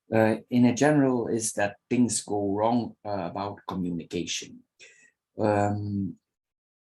In a general, is that things go wrong about communication.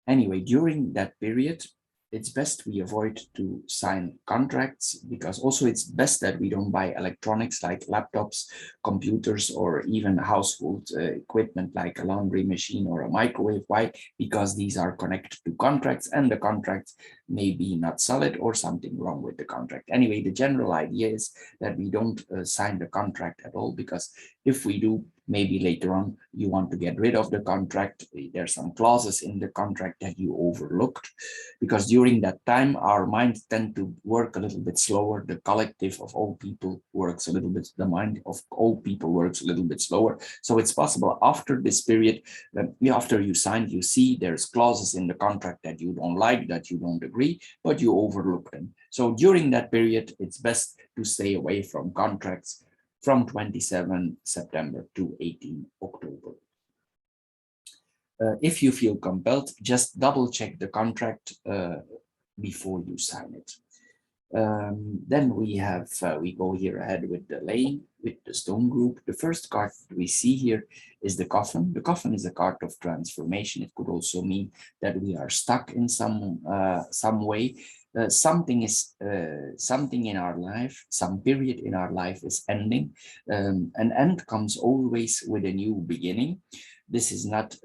Anyway, during that period, it's best we avoid to sign contracts, because also it's best that we don't buy electronics like laptops, computers, or even household equipment like a laundry machine or a microwave. Why? Because these are connected to contracts, and the contracts may be not solid or something wrong with the contract. Anyway, the general idea is that we don't sign the contract at all, because if we do, maybe later on you want to get rid of the contract. There's some clauses in the contract that you overlooked, because during that time our minds tend to work a little bit slower. The collective of all people works a little bit, the mind of all people works a little bit slower. So it's possible after this period, after you signed, you see there's clauses in the contract that you don't like, that you don't agree, but you overlook them. So during that period, it's best to stay away from contracts from 27 September to 18 October. If you feel compelled, just double check the contract before you sign it. Then we go here ahead with the laying, with the stone group. The first card we see here is the coffin. The coffin is a card of transformation. It could also mean that we are stuck in some way. Something in our life, some period in our life is ending. An end comes always with a new beginning. This is not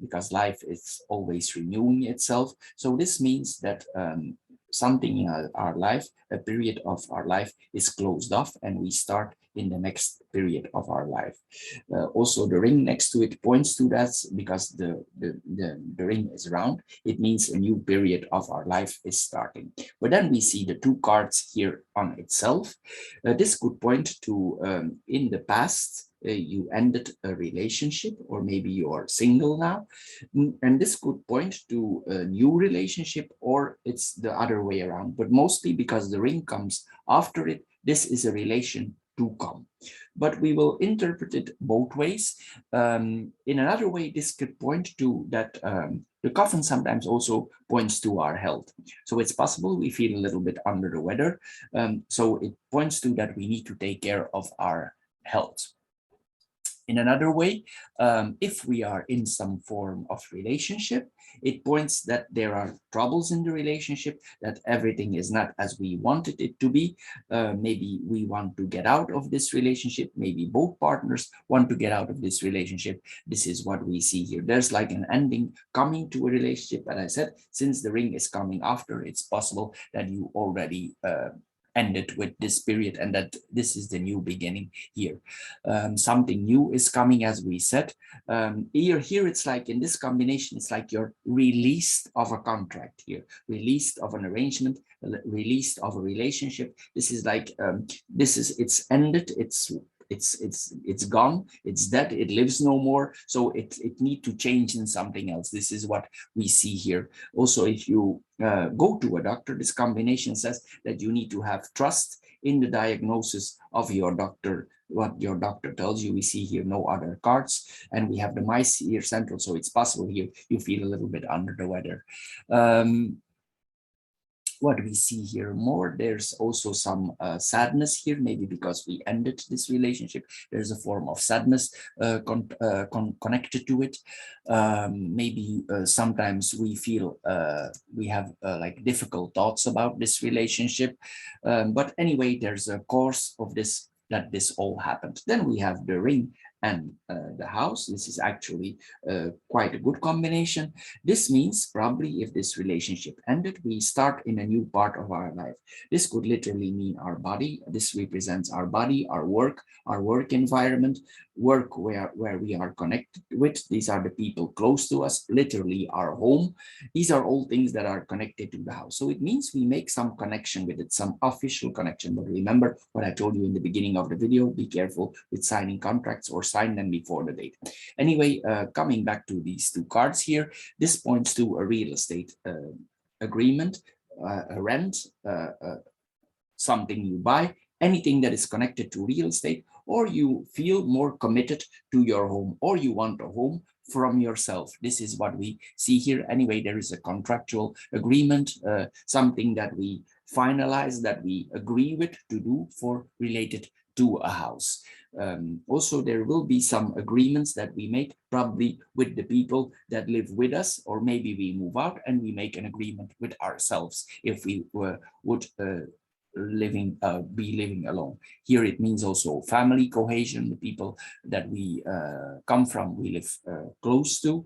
because life is always renewing itself. So this means that something in our life, a period of our life is closed off, and we start in the next period of our life. Also, the ring next to it points to that, because the ring is round. It means a new period of our life is starting. But then we see the 2 cards here on itself. This could point to in the past, you ended a relationship, or maybe you are single now, and this could point to a new relationship, or it's the other way around. But mostly because the ring comes after it, this is a relation to come. But we will interpret it both ways. In another way, this could point to that the coffin sometimes also points to our health. So it's possible we feel a little bit under the weather. So it points to that we need to take care of our health. In another way, if we are in some form of relationship, it points that there are troubles in the relationship, that everything is not as we wanted it to be. Maybe we want to get out of this relationship. Maybe both partners want to get out of this relationship. This is what we see here. There's like an ending coming to a relationship. As I said, since the ring is coming after, it's possible that you already ended with this period and that this is the new beginning here. Something new is coming, as we said. Here it's like in this combination, it's like you're released of a contract here, released of an arrangement, released of a relationship. This is like, it's ended, it's gone, it's dead, it lives no more, so it need to change in something else. This is what we see here. Also, if you go to a doctor, this combination says that you need to have trust in the diagnosis of your doctor, what your doctor tells you. We see here no other cards, and we have the mice here central, so it's possible here you feel a little bit under the weather. What we see here more, there's also some sadness here, maybe because we ended this relationship. There's a form of sadness connected to it. Maybe sometimes we feel we have like difficult thoughts about this relationship. But anyway, there's a course of this, that this all happened. Then we have the ring and the house. This is actually quite a good combination. This means probably if this relationship ended, we start in a new part of our life. This could literally mean our body. This represents our body, our work environment, work where we are connected with. These are the people close to us, literally our home. These are all things that are connected to the house. So it means we make some connection with it, some official connection. But remember what I told you in the beginning of the video, be careful with signing contracts or sign them before the date. Anyway, coming back to these two cards here, this points to a real estate agreement, a rent, something you buy, anything that is connected to real estate, or you feel more committed to your home, or you want a home from yourself. This is what we see here. Anyway, there is a contractual agreement, something that we finalize, that we agree with to do for related to a house. Also, there will be some agreements that we make probably with the people that live with us, or maybe we move out and we make an agreement with ourselves if we would be living alone. Here it means also family cohesion, the people that we come from, we live close to.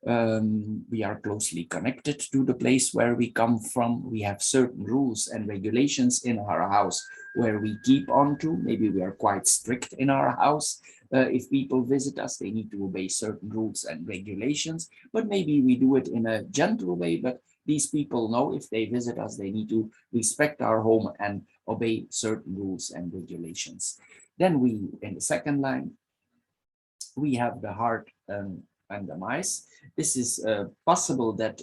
We are closely connected to the place where we come from. We have certain rules and regulations in our house where we keep on to. Maybe we are quite strict in our house. If people visit us, they need to obey certain rules and regulations, but maybe we do it in a gentle way. But these people know if they visit us, they need to respect our home and obey certain rules and regulations. Then we, in the second line, we have the heart and the mice. This is possible that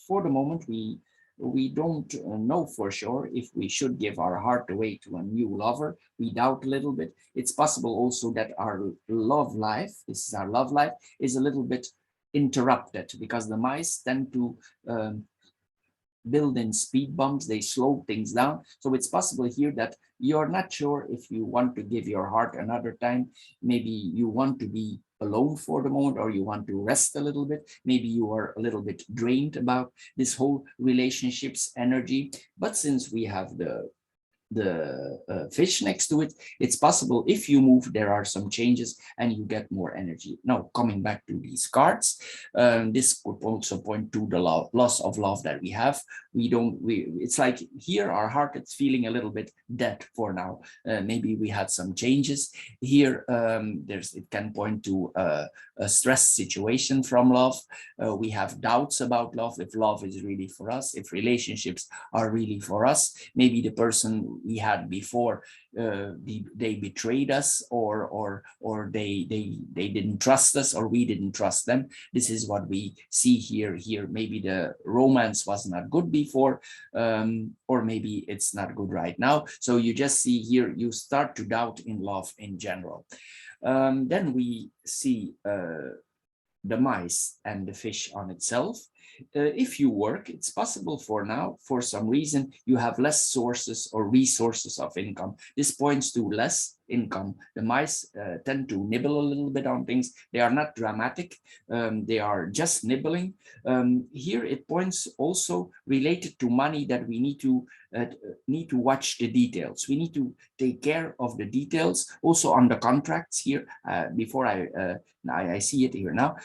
for the moment we don't know for sure if we should give our heart away to a new lover. We doubt a little bit. It's possible also that our love life, this is our love life, is a little bit interrupted because the mice tend to build in speed bumps, they slow things down. So it's possible here that you're not sure if you want to give your heart another time. Maybe you want to be alone for the moment, or you want to rest a little bit. Maybe you are a little bit drained about this whole relationship's energy. But since we have the fish next to it, it's possible if you move, there are some changes and you get more energy. Now, coming back to these cards, this could also point to the loss of love that we have. It's like here our heart is feeling a little bit dead for now. Maybe we had some changes here. It can point to stress situation from love. We have doubts about love, if love is really for us, if relationships are really for us. Maybe the person we had before, they betrayed us, or they didn't trust us, or we didn't trust them. This is what we see here. Maybe the romance was not good before, or maybe it's not good right now. So you just see here, you start to doubt in love in general. Then we see the mice and the fish on itself. If you work, it's possible for now, for some reason, you have less sources or resources of income. This points to less income. The mice tend to nibble a little bit on things. They are not dramatic. They are just nibbling. Here it points also related to money, that we need to watch the details. We need to take care of the details also on the contracts here. Before I see it here now.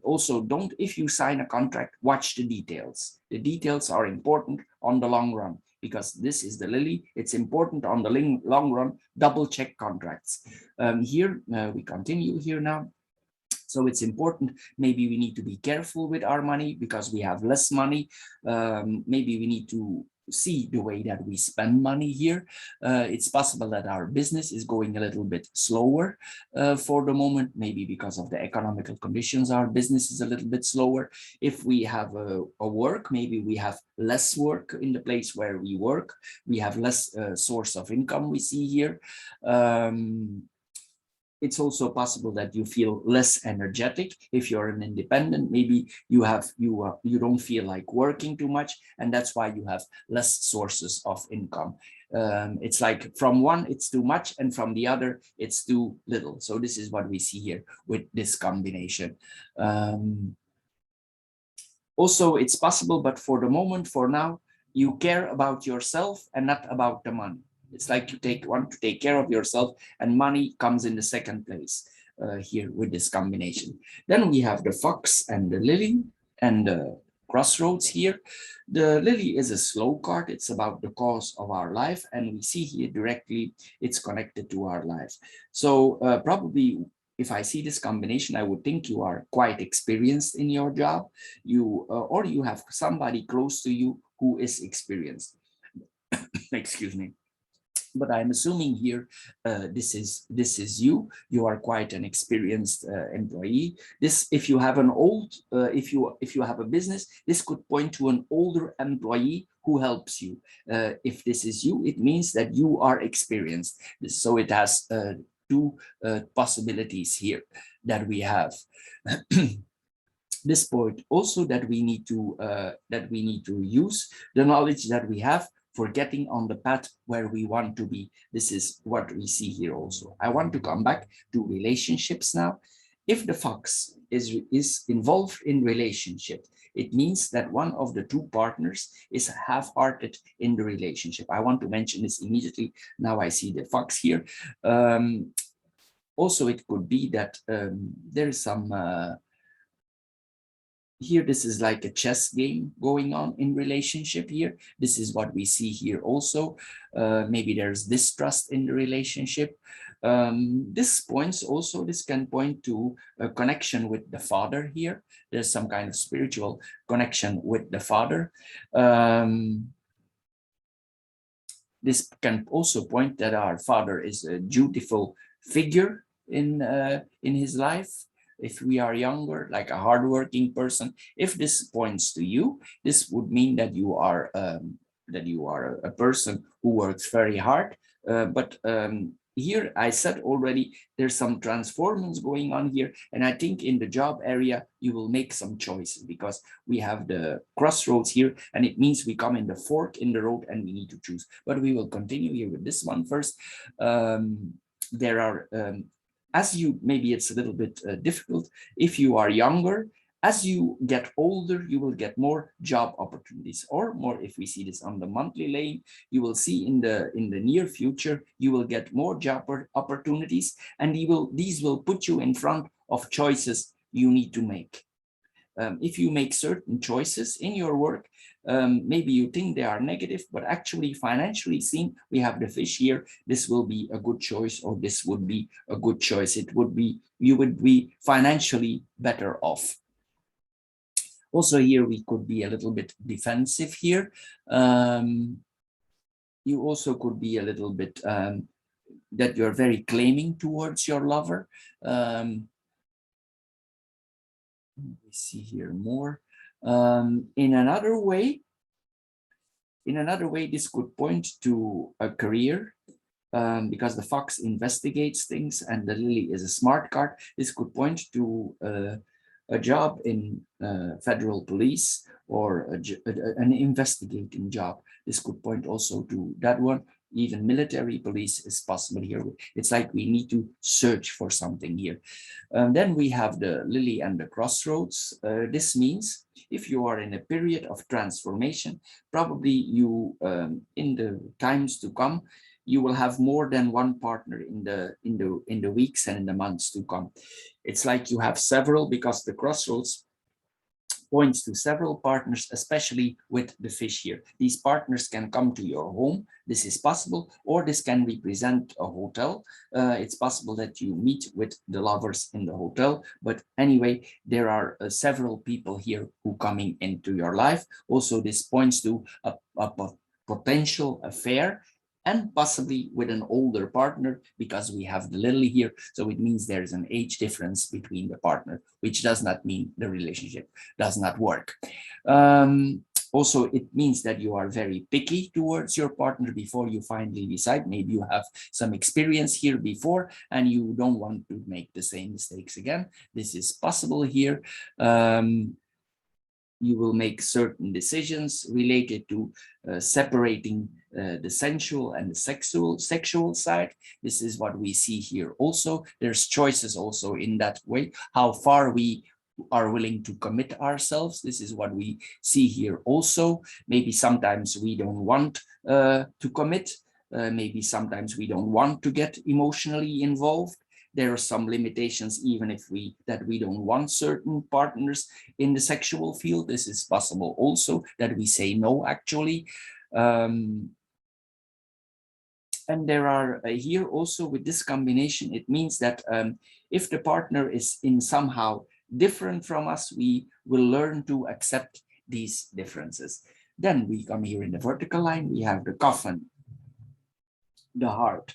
Also, don't, if you sign a contract, watch the details. The details are important on the long run, because this is the lily. It's important on the long run. Double check contracts. Here we continue here now. So it's important. Maybe we need to be careful with our money because we have less money. Maybe we need to see the way that we spend money here. It's possible that our business is going a little bit slower for the moment, maybe because of the economical conditions. Our business is a little bit slower. If we have a work, maybe we have less work in the place where we work. We have less source of income, we see here. It's also possible that you feel less energetic. If you're an independent, maybe you don't feel like working too much, and that's why you have less sources of income. It's like from one it's too much, and from the other it's too little. So this is what we see here with this combination. Also, it's possible, but for the moment, for now, you care about yourself and not about the money. It's like you want to take care of yourself, and money comes in the second place here with this combination. Then we have the fox and the lily and the crossroads here. The lily is a slow card. It's about the cause of our life, and we see here directly it's connected to our life. So probably if I see this combination, I would think you are quite experienced in your job, or you have somebody close to you who is experienced. Excuse me. But I'm assuming here this is you. You are quite an experienced employee. This, if you have an old, if you have a business, this could point to an older employee who helps you. If this is you, it means that you are experienced. So it has two possibilities here that we have. This point also that we need to use the knowledge that we have for getting on the path where we want to be. This is what we see here also. I want to come back to relationships now. If the fox is involved in relationship, it means that one of the two partners is half-hearted in the relationship. I want to mention this immediately. Now I see the fox here. Also, it could be that there is some here, this is like a chess game going on in relationship here. This is what we see here also. Maybe there's distrust in the relationship. This can point to a connection with the father here. There's some kind of spiritual connection with the father. This can also point that our father is a dutiful figure in his life. If we are younger, like a hardworking person, if this points to you, this would mean that you are a person who works very hard. But here I said already, there's some transformations going on here, and I think in the job area you will make some choices, because we have the crossroads here, and it means we come in the fork in the road and we need to choose. But we will continue here with this one first. There are maybe it's a little bit difficult. If you are younger, as you get older, you will get more job opportunities, or more. If we see this on the monthly lane, you will see in the near future, you will get more job opportunities, and these will put you in front of choices you need to make. If you make certain choices in your work, maybe you think they are negative, but actually financially seen, we have the fish here. This will be a good choice, or this would be a good choice. It would be, you would be financially better off. Also here, we could be a little bit defensive here. You also could be a little bit that you're very claiming towards your lover. We see here more. In another way, this could point to a career, because the fox investigates things and the lily is a smart card. This could point to a job in federal police, or an investigating job. This could point also to that one. Even military police is possible here. It's like we need to search for something here. Then we have the lily and the crossroads. This means if you are in a period of transformation, probably you, in the times to come, you will have more than one partner in the weeks and in the months to come. It's like you have several, because the crossroads points to several partners, especially with the fish here. These partners can come to your home. This is possible, or this can represent a hotel. It's possible that you meet with the lovers in the hotel, but anyway, there are several people here who coming into your life. Also, this points to a potential affair, and possibly with an older partner, because we have the lily here. So it means there's an age difference between the partner, which does not mean the relationship does not work. Also, it means that you are very picky towards your partner before you finally decide. Maybe you have some experience here before and you don't want to make the same mistakes again. This is possible here. You will make certain decisions related to separating the sensual and the sexual side. This is what we see here also. There's choices also in that way, how far we are willing to commit ourselves. This is what we see here also. Maybe sometimes we don't want to commit. Maybe sometimes we don't want to get emotionally involved. There are some limitations, even if we don't want certain partners in the sexual field. This is possible also, that we say no, actually. And there are here also with this combination, it means that if the partner is in somehow different from us, we will learn to accept these differences. Then we come here in the vertical line, we have the coffin, the heart,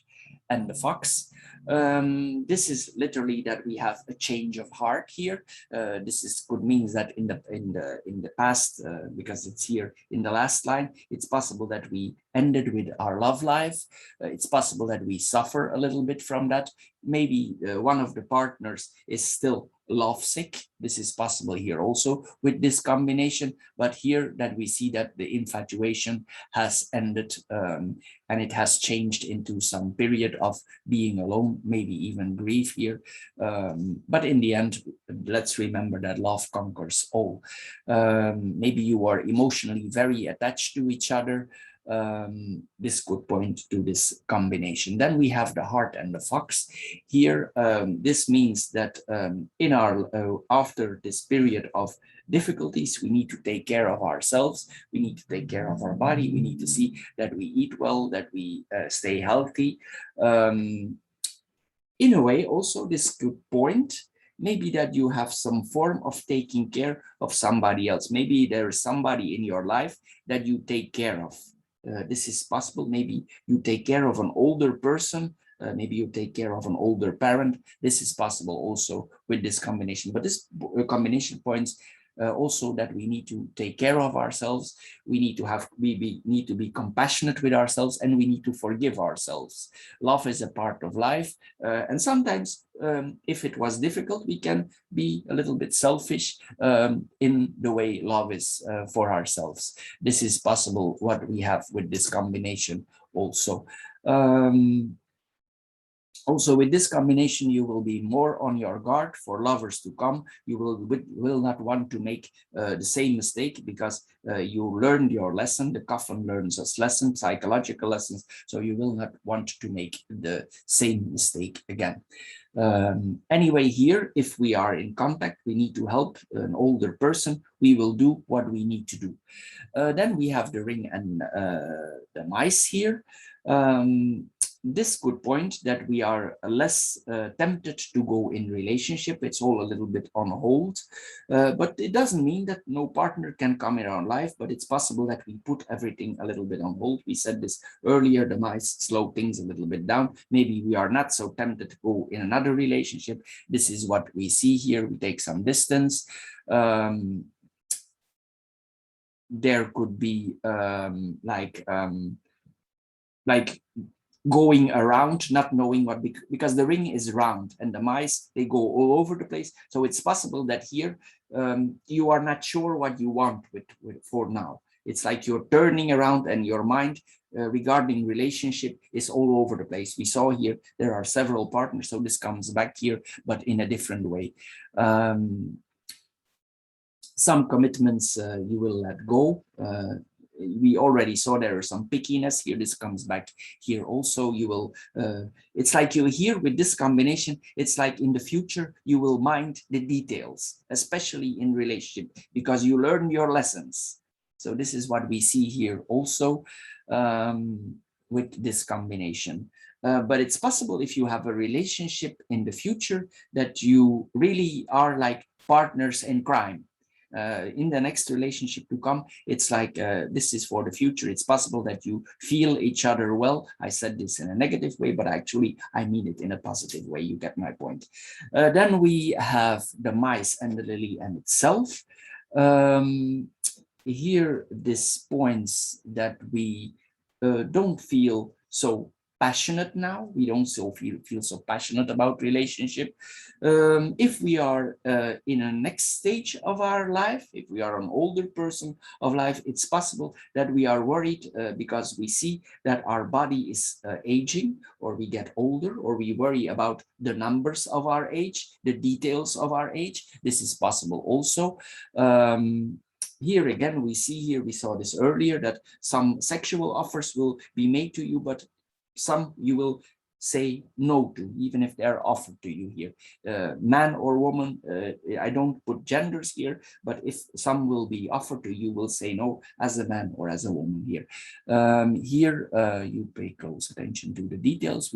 and the fox. This is literally that we have a change of heart here. This is could means that in the past, because it's here in the last line, it's possible that we ended with our love life. It's possible that we suffer a little bit from that. Maybe one of the partners is still lovesick. This is possible here also with this combination, but here that we see that the infatuation has ended, and it has changed into some period of being alone, maybe even grief here. But in the end, let's remember that love conquers all. Maybe you are emotionally very attached to each other. This could point to this combination. Then we have the heart and the fox here. This means that in our after this period of difficulties, we need to take care of ourselves. We need to take care of our body. We need to see that we eat well, that we stay healthy. In a way, also this could point maybe that you have some form of taking care of somebody else. Maybe there is somebody in your life that you take care of. This is possible. Maybe you take care of an older person. Maybe you take care of an older parent. This is possible also with this combination. But this combination points also that we need to take care of ourselves. We need to be compassionate with ourselves, and we need to forgive ourselves. Love is a part of life, and sometimes if it was difficult, we can be a little bit selfish in the way love is for ourselves. This is possible what we have with this combination also. Also, with this combination, you will be more on your guard for lovers to come. You will not want to make the same mistake, because you learned your lesson. The coffin learns us lessons, psychological lessons. So you will not want to make the same mistake again. Anyway, here, if we are in contact, we need to help an older person, we will do what we need to do. Then we have the ring and the mice here. This could point that we are less tempted to go in relationship. It's all a little bit on hold, but it doesn't mean that no partner can come in our life, but it's possible that we put everything a little bit on hold. We said this earlier, the mice slow things a little bit down. Maybe we are not so tempted to go in another relationship. This is what we see here. We take some distance. There could be like going around, not knowing what, because the ring is round and the mice, they go all over the place. So it's possible that here you are not sure what you want for now. It's like you're turning around and your mind regarding relationship is all over the place. We saw here there are several partners, so this comes back here, but in a different way. Some commitments you will let go. We already saw there are some pickiness here. This comes back here also. You will, it's like you here with this combination, it's like in the future, you will mind the details, especially in relationship, because you learn your lessons. So this is what we see here also with this combination. But it's possible if you have a relationship in the future that you really are like partners in crime. In the next relationship to come, it's like this is for the future. It's possible that you feel each other well. I said this in a negative way, but actually I mean it in a positive way. You get my point. Then we have the mice and the lily and itself. Here, this points that we don't feel so passionate now. We don't so feel so passionate about relationship. If we are in a next stage of our life, if we are an older person of life, it's possible that we are worried because we see that our body is aging, or we get older, or we worry about the numbers of our age, the details of our age. This is possible also. Here again, we see here, we saw this earlier, that some sexual offers will be made to you, but some you will say no to, even if they're offered to you here. Man or woman, I don't put genders here, but if some will be offered to you, will say no as a man or as a woman here. Here, you pay close attention to the details.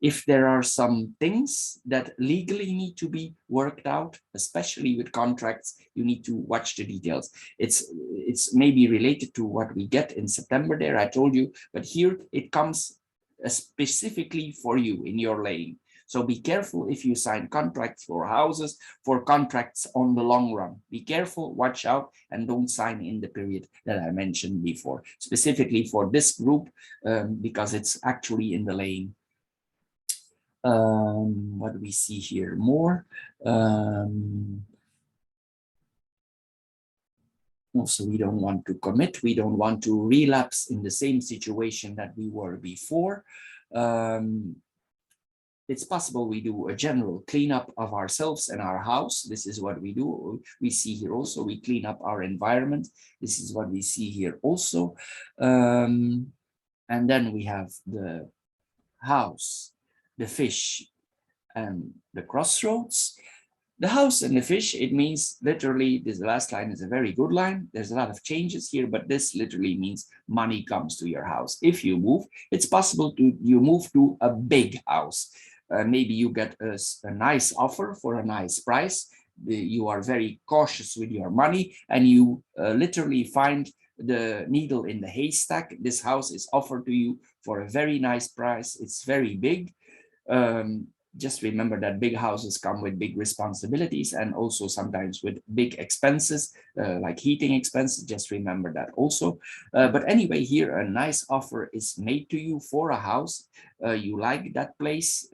If there are some things that legally need to be worked out, especially with contracts, you need to watch the details. It's maybe related to what we get in September there, I told you, but here it comes specifically for you in your lane. So be careful if you sign contracts for houses, for contracts on the long run. Be careful, watch out, and don't sign in the period that I mentioned before, specifically for this group, because it's actually in the lane. What do we see here more? Also, we don't want to commit. We don't want to relapse in the same situation that we were before. It's possible we do a general cleanup of ourselves and our house. This is what we do. We see here also, we clean up our environment. This is what we see here also. And then we have the house, the fish, and the crossroads. The house and the fish, it means literally, this last line is a very good line. There's a lot of changes here, but this literally means money comes to your house. If you move, it's possible you move to a big house. Maybe you get a nice offer for a nice price. You are very cautious with your money, and you literally find the needle in the haystack. This house is offered to you for a very nice price. It's very big. Just remember that big houses come with big responsibilities, and also sometimes with big expenses, like heating expenses. Just remember that also. But anyway, here a nice offer is made to you for a house. You like that place.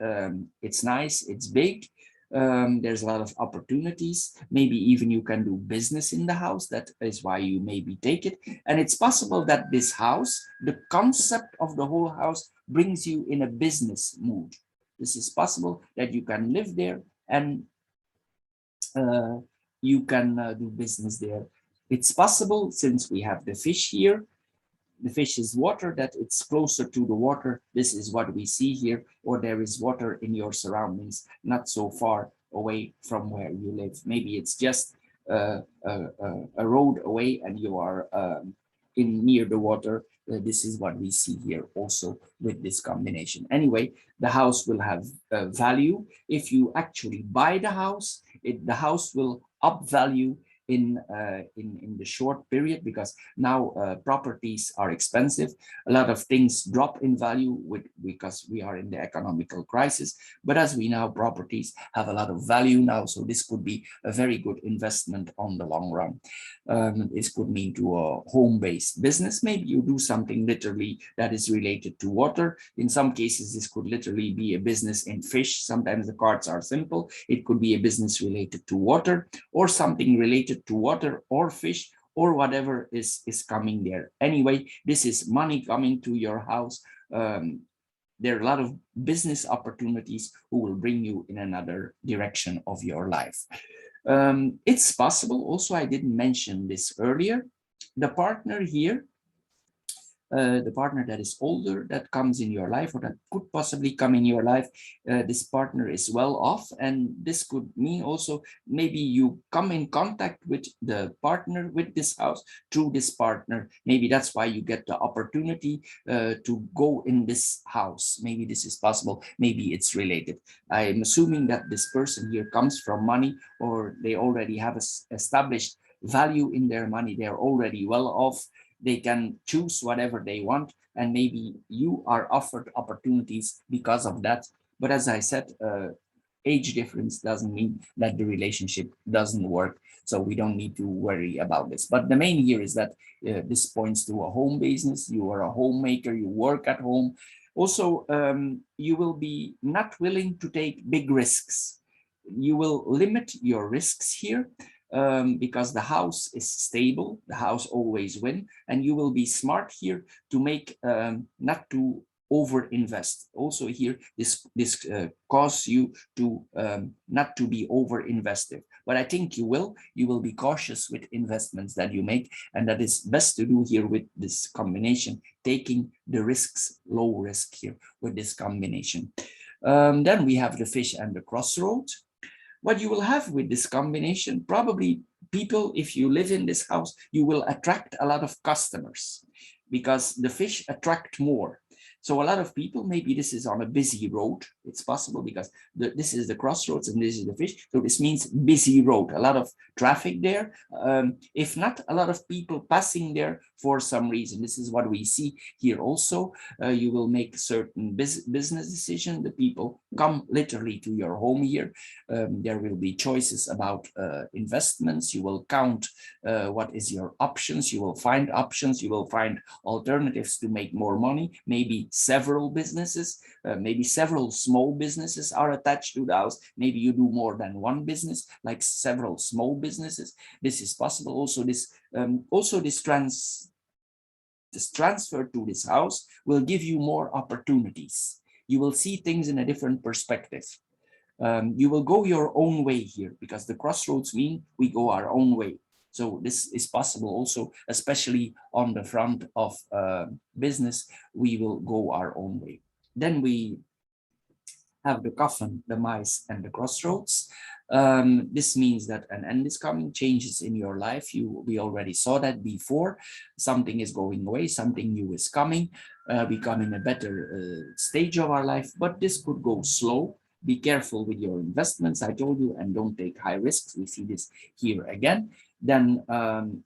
It's nice, it's big. There's a lot of opportunities. Maybe even you can do business in the house. That is why you maybe take it. And it's possible that this house, the concept of the whole house, brings you in a business mood. This is possible that you can live there and you can do business there. It's possible, since we have the fish here, the fish is water, that it's closer to the water. This is what we see here, or there is water in your surroundings, not so far away from where you live. Maybe it's just a road away and you are in near the water. This is what we see here also with this combination. Anyway, the house will have value. If you actually buy the house, the house will up value in the short period, because now properties are expensive. A lot of things drop in value because we are in the economical crisis. But as we know, properties have a lot of value now, so this could be a very good investment on the long run. This could mean to a home-based business. Maybe you do something literally that is related to water. In some cases, this could literally be a business in fish. Sometimes the cards are simple. It could be a business related to water, or something related to water or fish, or whatever is coming there. Anyway, this is money coming to your house. There are a lot of business opportunities who will bring you in another direction of your life. It's possible also, I didn't mention this earlier, the partner here, the partner that is older, that comes in your life, or that could possibly come in your life, this partner is well off, and this could mean also maybe you come in contact with the partner with this house through this partner. Maybe that's why you get the opportunity to go in this house. Maybe this is possible, maybe it's related. I'm assuming that this person here comes from money, or they already have established value in their money. They're already well off. They can choose whatever they want, and maybe you are offered opportunities because of that. But as I said, age difference doesn't mean that the relationship doesn't work, so we don't need to worry about this. But the main here is that this points to a home business. You are a homemaker, you work at home. Also, you will be not willing to take big risks. You will limit your risks here. Because the house is stable, the house always win, and you will be smart here to make not to over invest. Also here, this causes you to not to be over invested. But I think you will be cautious with investments that you make, and that is best to do here with this combination, taking the risks, low risk here with this combination. Then we have the fish and the crossroad. What you will have with this combination, probably people, if you live in this house, you will attract a lot of customers, because the fish attract more. So a lot of people, maybe this is on a busy road. It's possible, because this is the crossroads and this is the fish. So this means busy road, a lot of traffic there. If not, a lot of people passing there for some reason. This is what we see here also. You will make certain business decision. The people come literally to your home here. There will be choices about investments. You will count what is your options. You will find options. You will find alternatives to make more money. Maybe several businesses, maybe several small businesses are attached to the house. Maybe you do more than one business, like several small businesses. This is possible. Also, this transfer to this house will give you more opportunities. You will see things in a different perspective. You will go your own way here, because the crossroads mean we go our own way. So this is possible also, especially on the front of business, we will go our own way. Then we have the coffin, the mice, and the crossroads. This means that an end is coming, changes in your life. We already saw that before. Something is going away, something new is coming. We come in a better stage of our life, but this could go slow. Be careful with your investments, I told you, and don't take high risks. We see this here again. Then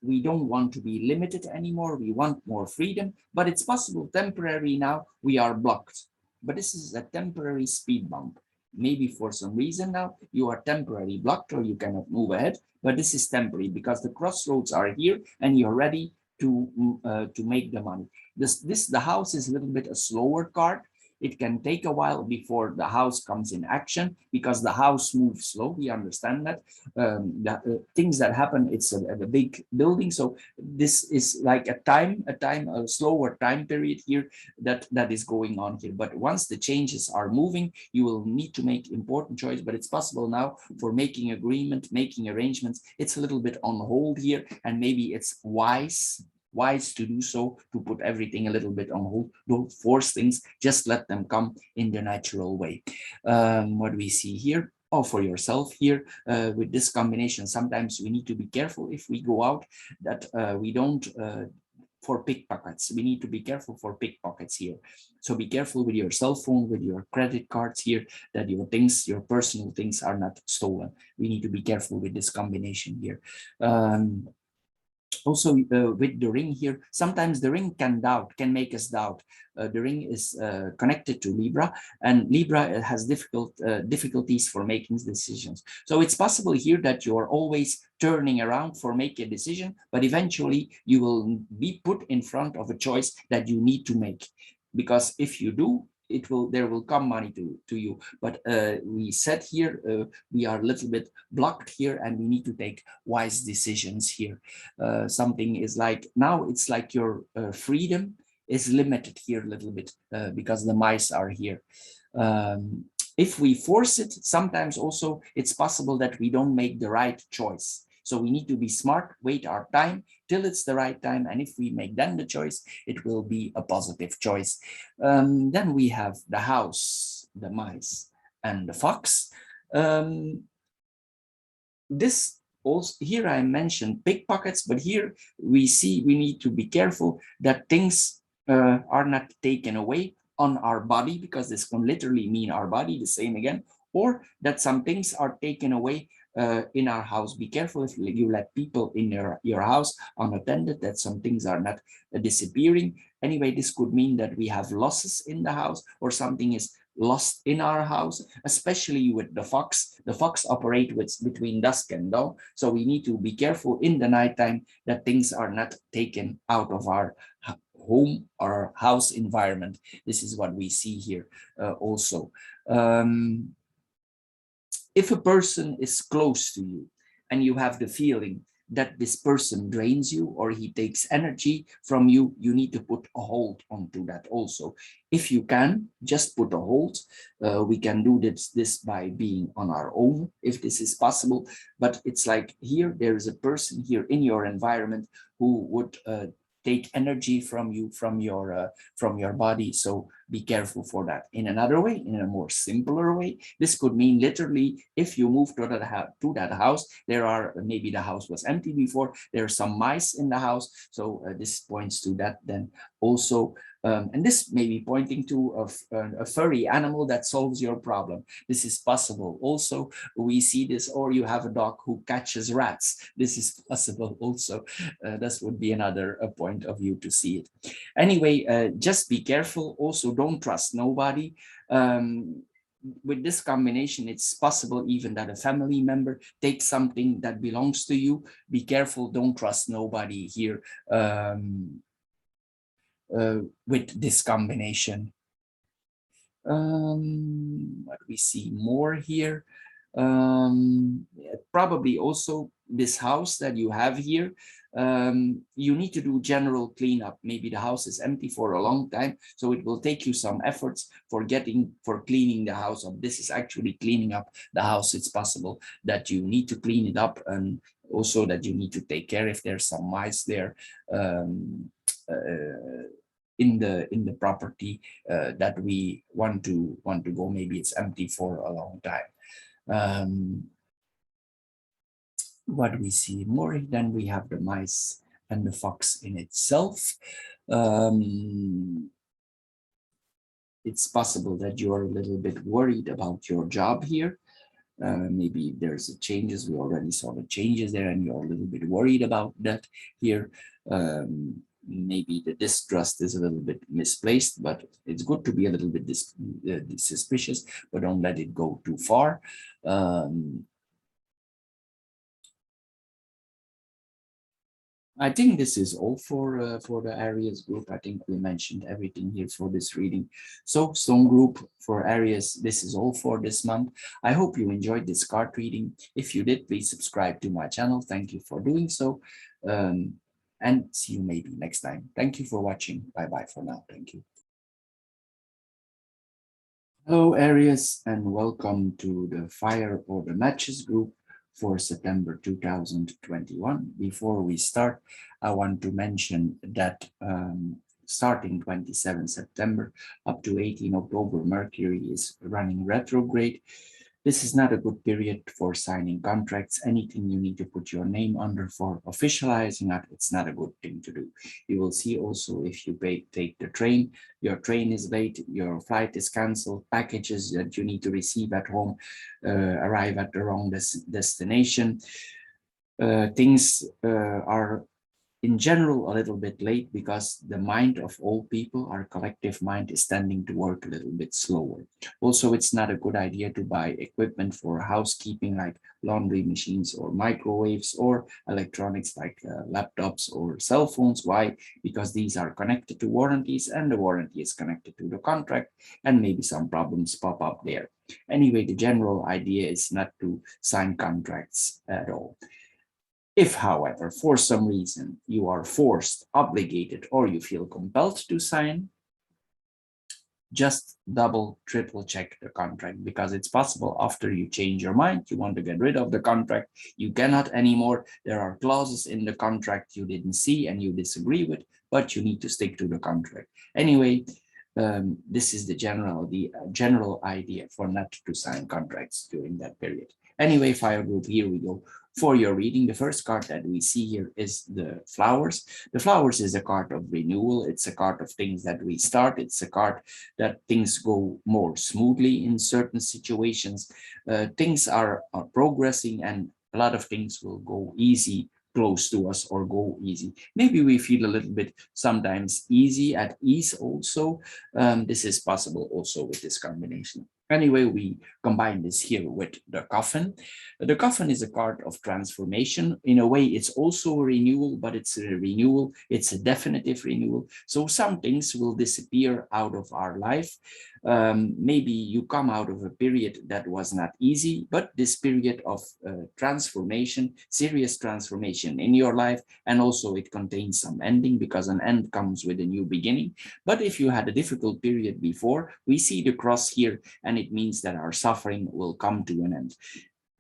we don't want to be limited anymore. We want more freedom, but it's possible temporary now we are blocked. But this is a temporary speed bump. Maybe for some reason now you are temporarily blocked, or you cannot move ahead, but this is temporary because the crossroads are here and you're ready to make the money. The house is a little bit a slower card. It can take a while before the house comes in action because the house moves slow. We understand that. Things that happen, it's a big building. So this is like a slower time period here that is going on here. But once the changes are moving, you will need to make important choice. But it's possible now for making agreement, making arrangements. It's a little bit on hold here, and maybe it's wise to do so, to put everything a little bit on hold. Don't force things, just let them come in the natural way. What do we see here? Oh, for yourself here, with this combination, sometimes we need to be careful if we go out that we don't for pickpockets. We need to be careful for pickpockets here. So be careful with your cell phone, with your credit cards here, that your things, your personal things are not stolen. We need to be careful with this combination here. Also with the ring here, sometimes the ring can make us doubt. The ring is connected to Libra, and Libra has difficulties for making decisions. So it's possible here that you're always turning around for make a decision, but eventually you will be put in front of a choice that you need to make. Because if you do, there will come money to you. But we said here, we are a little bit blocked here, and we need to take wise decisions here. Something is like, now it's like your freedom is limited here a little bit because the mice are here. If we force it, sometimes also it's possible that we don't make the right choice. So we need to be smart, wait our time till it's the right time. And if we make then the choice, it will be a positive choice. Then we have the house, the mice, and the fox. This also, here I mentioned pickpockets, but here we see we need to be careful that things are not taken away on our body, because this can literally mean our body, the same again, or that some things are taken away in our house. Be careful if you let people in your house unattended, that some things are not disappearing. Anyway, this could mean that we have losses in the house, or something is lost in our house, especially with the fox. The fox operate between dusk and dawn, so we need to be careful in the nighttime that things are not taken out of our home or house environment. This is what we see here also. If a person is close to you and you have the feeling that this person drains you or he takes energy from you, you need to put a hold onto that also. If you can, just put a hold. We can do this by being on our own, if this is possible. But it's like here, there is a person here in your environment who would take energy from you, from your body. So be careful for that. In another way, in a more simpler way, this could mean literally, if you move to that house, there are, maybe the house was empty before, there are some mice in the house. So this points to that then also. And this may be pointing to a furry animal that solves your problem. This is possible. Also, we see this, or you have a dog who catches rats. This is possible also. This would be another point of view to see it. Anyway, just be careful. Also, don't trust nobody. With this combination, it's possible even that a family member takes something that belongs to you. Be careful. Don't trust nobody here. With this combination. What we see more here, probably also this house that you have here, you need to do general cleanup. Maybe the house is empty for a long time, so it will take you some efforts for cleaning the house up. This is actually cleaning up the house. It's possible that you need to clean it up, and also that you need to take care if there's some mice there. In the property that we want to go. Maybe it's empty for a long time. What we see more, then we have the mice and the fox in itself. It's possible that you're a little bit worried about your job here. Maybe there's changes. We already saw the changes there, and you're a little bit worried about that here. Maybe the distrust is a little bit misplaced, but it's good to be a little bit suspicious, but don't let it go too far. I think this is all for the Aries group. I think we mentioned everything here for this reading. So Stone group for Aries, this is all for this month. I hope you enjoyed this card reading. If you did, please subscribe to my channel. Thank you for doing so. And see you maybe next time. Thank you for watching. Bye bye for now. Thank you. Hello, Aries, and welcome to the Fire or the Matches group for September 2021. Before we start, I want to mention that starting 27 September up to 18 October, Mercury is running retrograde. This is not a good period for signing contracts. Anything you need to put your name under for officializing that, it's not a good thing to do. You will see also if you take the train, your train is late, your flight is canceled, packages that you need to receive at home arrive at the wrong destination. Things are in general a little bit late because the mind of all people, our collective mind, is tending to work a little bit slower. Also, it's not a good idea to buy equipment for housekeeping like laundry machines or microwaves or electronics like laptops or cell phones. Why? Because these are connected to warranties and the warranty is connected to the contract and maybe some problems pop up there. Anyway, the general idea is not to sign contracts at all. If, however, for some reason you are forced, obligated, or you feel compelled to sign, just double, triple check the contract because it's possible after you change your mind, you want to get rid of the contract, you cannot anymore. There are clauses in the contract you didn't see and you disagree with, but you need to stick to the contract. Anyway, this is the general idea for not to sign contracts during that period. Anyway, Fire Group, here we go. For your reading, the first card that we see here is the flowers. The flowers is a card of renewal. It's a card of things that we start. It's a card that things go more smoothly in certain situations. Things are progressing and a lot of things will go easy close to us or go easy. Maybe we feel a little bit sometimes easy at ease also. This is possible also with this combination. Anyway, we combine this here with the coffin. The coffin is a card of transformation. In a way, it's also a renewal, but it's a renewal. It's a definitive renewal. So some things will disappear out of our life. Maybe you come out of a period that was not easy, but this period of transformation, serious transformation in your life, and also it contains some ending because an end comes with a new beginning. But if you had a difficult period before, we see the cross here, and it means that our suffering will come to an end.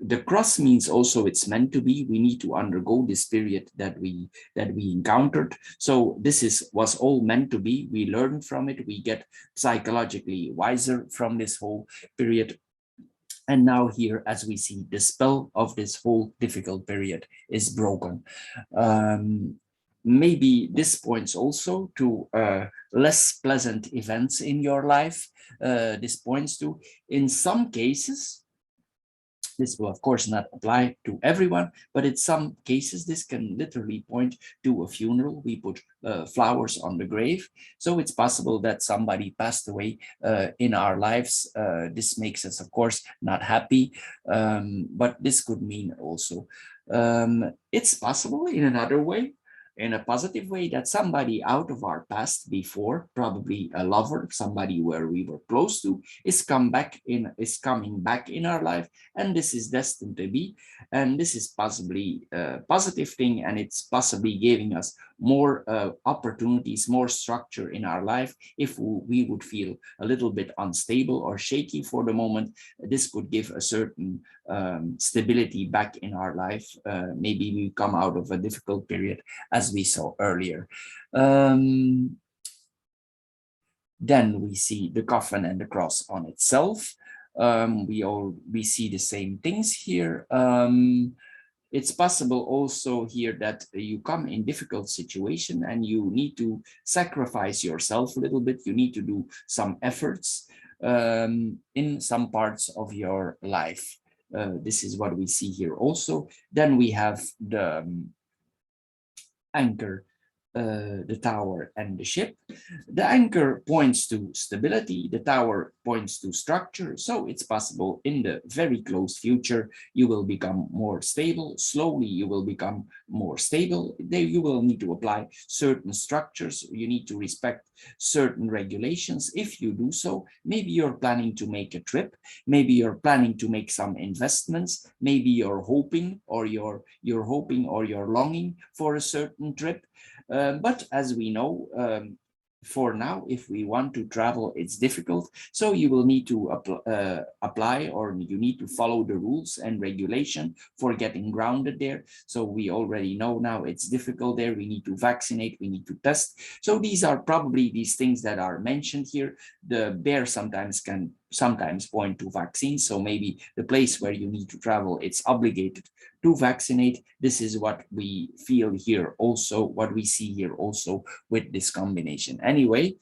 The cross means also it's meant to be. We need to undergo this period that we encountered. So this was all meant to be. We learn from it. We get psychologically wiser from this whole period. And now here, as we see, the spell of this whole difficult period is broken. Maybe this points also to less pleasant events in your life. This points to, in some cases, this will, of course, not apply to everyone, but in some cases, this can literally point to a funeral. We put flowers on the grave. So it's possible that somebody passed away in our lives. This makes us, of course, not happy, but this could mean also it's possible in another way, in a positive way, that somebody out of our past before, probably a lover, somebody where we were close to, is coming back in our life, and this is destined to be, and this is possibly a positive thing, and it's possibly giving us more opportunities, more structure in our life. If we would feel a little bit unstable or shaky for the moment, this could give a certain stability back in our life. Maybe we come out of a difficult period, as we saw earlier. Then we see the coffin and the cross on itself. We see the same things here. It's possible also here that you come in difficult situation and you need to sacrifice yourself a little bit. You need to do some efforts in some parts of your life. This is what we see here also. Then we have the anchor the tower and the ship. The anchor points to stability, the tower points to structure. So it's possible in the very close future, you will become more stable. Slowly, you will become more stable. There you will need to apply certain structures. You need to respect certain regulations. If you do so, maybe you're planning to make a trip. Maybe you're planning to make some investments. Maybe you're hoping or you're longing for a certain trip. But as we know, for now, if we want to travel, it's difficult. So you will need to apply, or you need to follow the rules and regulation for getting grounded there. So we already know now it's difficult there. We need to vaccinate, we need to test. So these are probably these things that are mentioned here. The bear can sometimes point to vaccines. So maybe the place where you need to travel, it's obligated to vaccinate. This is what we feel here also, what we see here also with this combination. Anyway,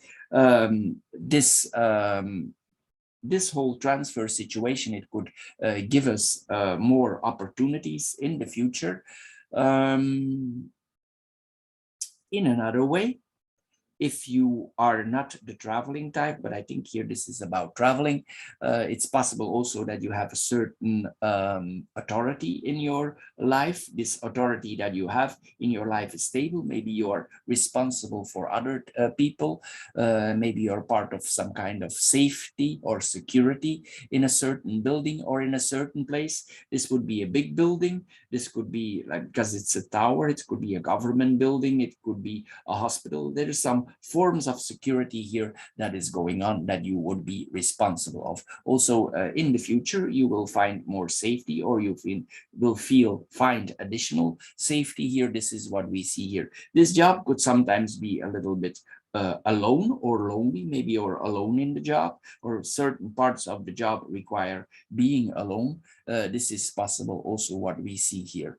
this whole transfer situation, it could give us more opportunities in the future. In another way, if you are not the traveling type, but I think here this is about traveling, it's possible also that you have a certain authority in your life. This authority that you have in your life is stable. Maybe you are responsible for other people. Maybe you're part of some kind of safety or security in a certain building or in a certain place. This would be a big building. This could be, like, because it's a tower, it could be a government building, it could be a hospital. There is some forms of security here that is going on that you would be responsible of. Also, in the future, you will find more safety, or you will find additional safety here. This is what we see here. This job could sometimes be a little bit alone or lonely. Maybe you're alone in the job, or certain parts of the job require being alone. This is possible also what we see here.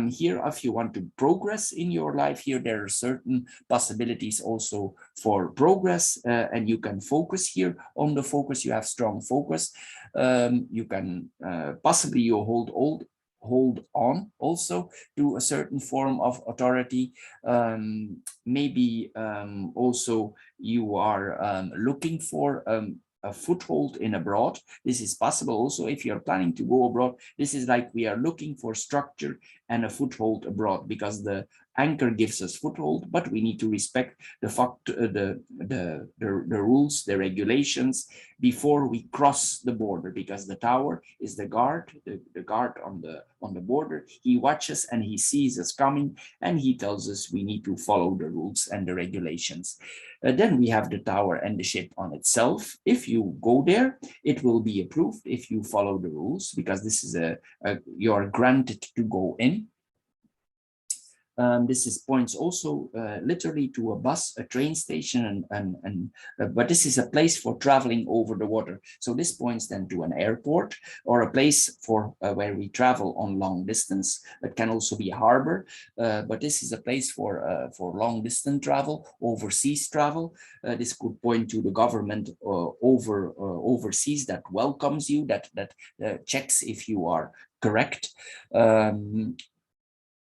Here, if you want to progress in your life, here there are certain possibilities also for progress, and you can focus here on the focus. You have strong focus. You can possibly you hold on also to a certain form of authority. Maybe also you are looking for a foothold in abroad. This is possible also if you're planning to go abroad. This is like we are looking for structure and a foothold abroad, because the anchor gives us foothold, but we need to respect the rules, the regulations before we cross the border, because the tower is the guard on the border. He watches and he sees us coming, and he tells us we need to follow the rules and the regulations. Then we have the tower and the ship on itself. If you go there, it will be approved if you follow the rules, because this is you're granted to go in. This is points also literally to a bus, a train station, but this is a place for traveling over the water. So this points then to an airport, or a place for where we travel on long distance. It can also be a harbor, but this is a place for long distance travel, overseas travel. This could point to the government overseas that welcomes you, that checks if you are correct.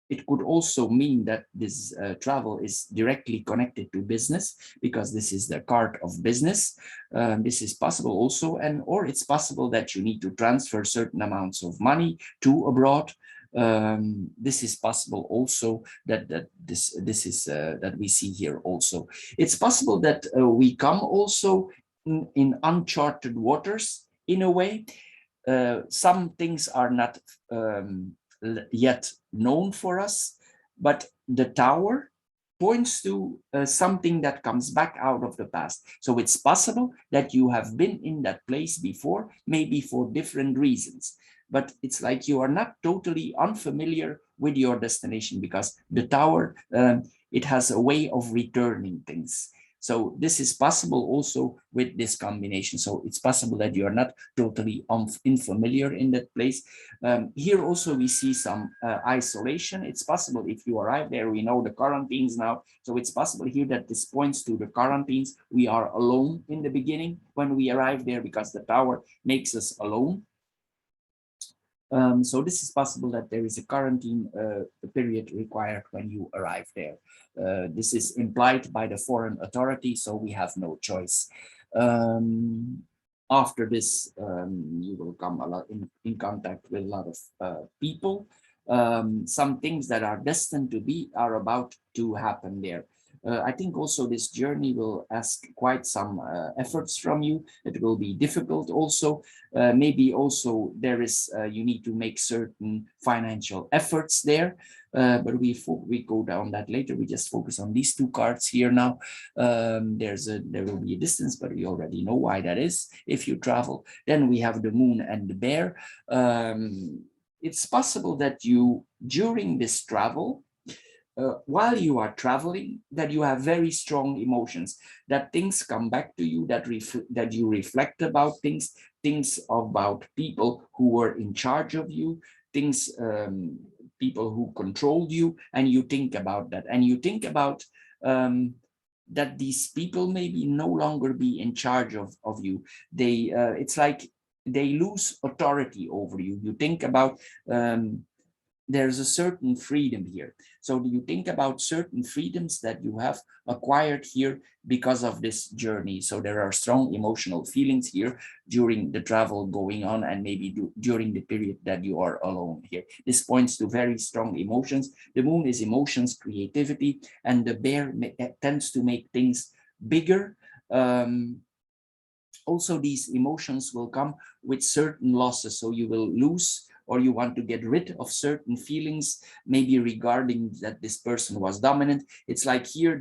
It could also mean that this travel is directly connected to business, because this is the card of business. This is possible also, or it's possible that you need to transfer certain amounts of money to abroad. This is possible also, that we see here also. It's possible that we come also in uncharted waters in a way. Some things are not yet known for us, but the tower points to something that comes back out of the past. So it's possible that you have been in that place before, maybe for different reasons, but it's like you are not totally unfamiliar with your destination, because the tower, it has a way of returning things. So this is possible also with this combination. So it's possible that you are not totally unfamiliar in that place. Here also we see some isolation. It's possible if you arrive there, we know the quarantines now. So it's possible here that this points to the quarantines. We are alone in the beginning when we arrive there, because the tower makes us alone. So this is possible that there is a quarantine period required when you arrive there. This is implied by the foreign authority, so we have no choice. After this, you will come a lot in contact with a lot of people. Some things that are destined to be are about to happen there. I think also this journey will ask quite some efforts from you. It will be difficult also. Maybe also there is you need to make certain financial efforts there, but we go down that later. We just focus on these two cards here now. There will be a distance, but we already know why that is if you travel. Then we have the moon and the bear. It's possible that you during this travel, while you are traveling, that you have very strong emotions, that things come back to you, that you reflect about things about people who were in charge of you, things, people who controlled you, and you think about that, and you think about that these people maybe no longer be in charge of you. It's like they lose authority over you. You think about there's a certain freedom here. So you think about certain freedoms that you have acquired here because of this journey. So there are strong emotional feelings here during the travel going on, and maybe during the period that you are alone here. This points to very strong emotions. The moon is emotions, creativity, and the bear tends to make things bigger. Also, these emotions will come with certain losses. So you will lose, or you want to get rid of certain feelings, maybe regarding that this person was dominant. It's like here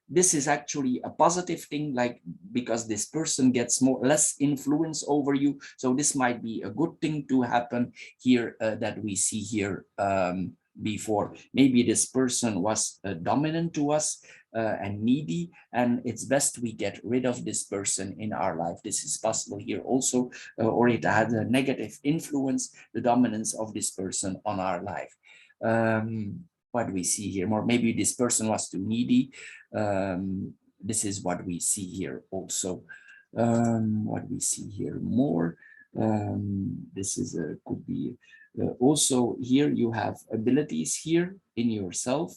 this is actually a positive thing, like because this person gets less influence over you. So this might be a good thing to happen here, that we see here before. Maybe this person was dominant to us and needy, and it's best we get rid of this person in our life. This is possible here also, or it had a negative influence, the dominance of this person on our life. What we see here more, maybe this person was too needy. This is what we see here also. What we see here more, this is a could be also here you have abilities here in yourself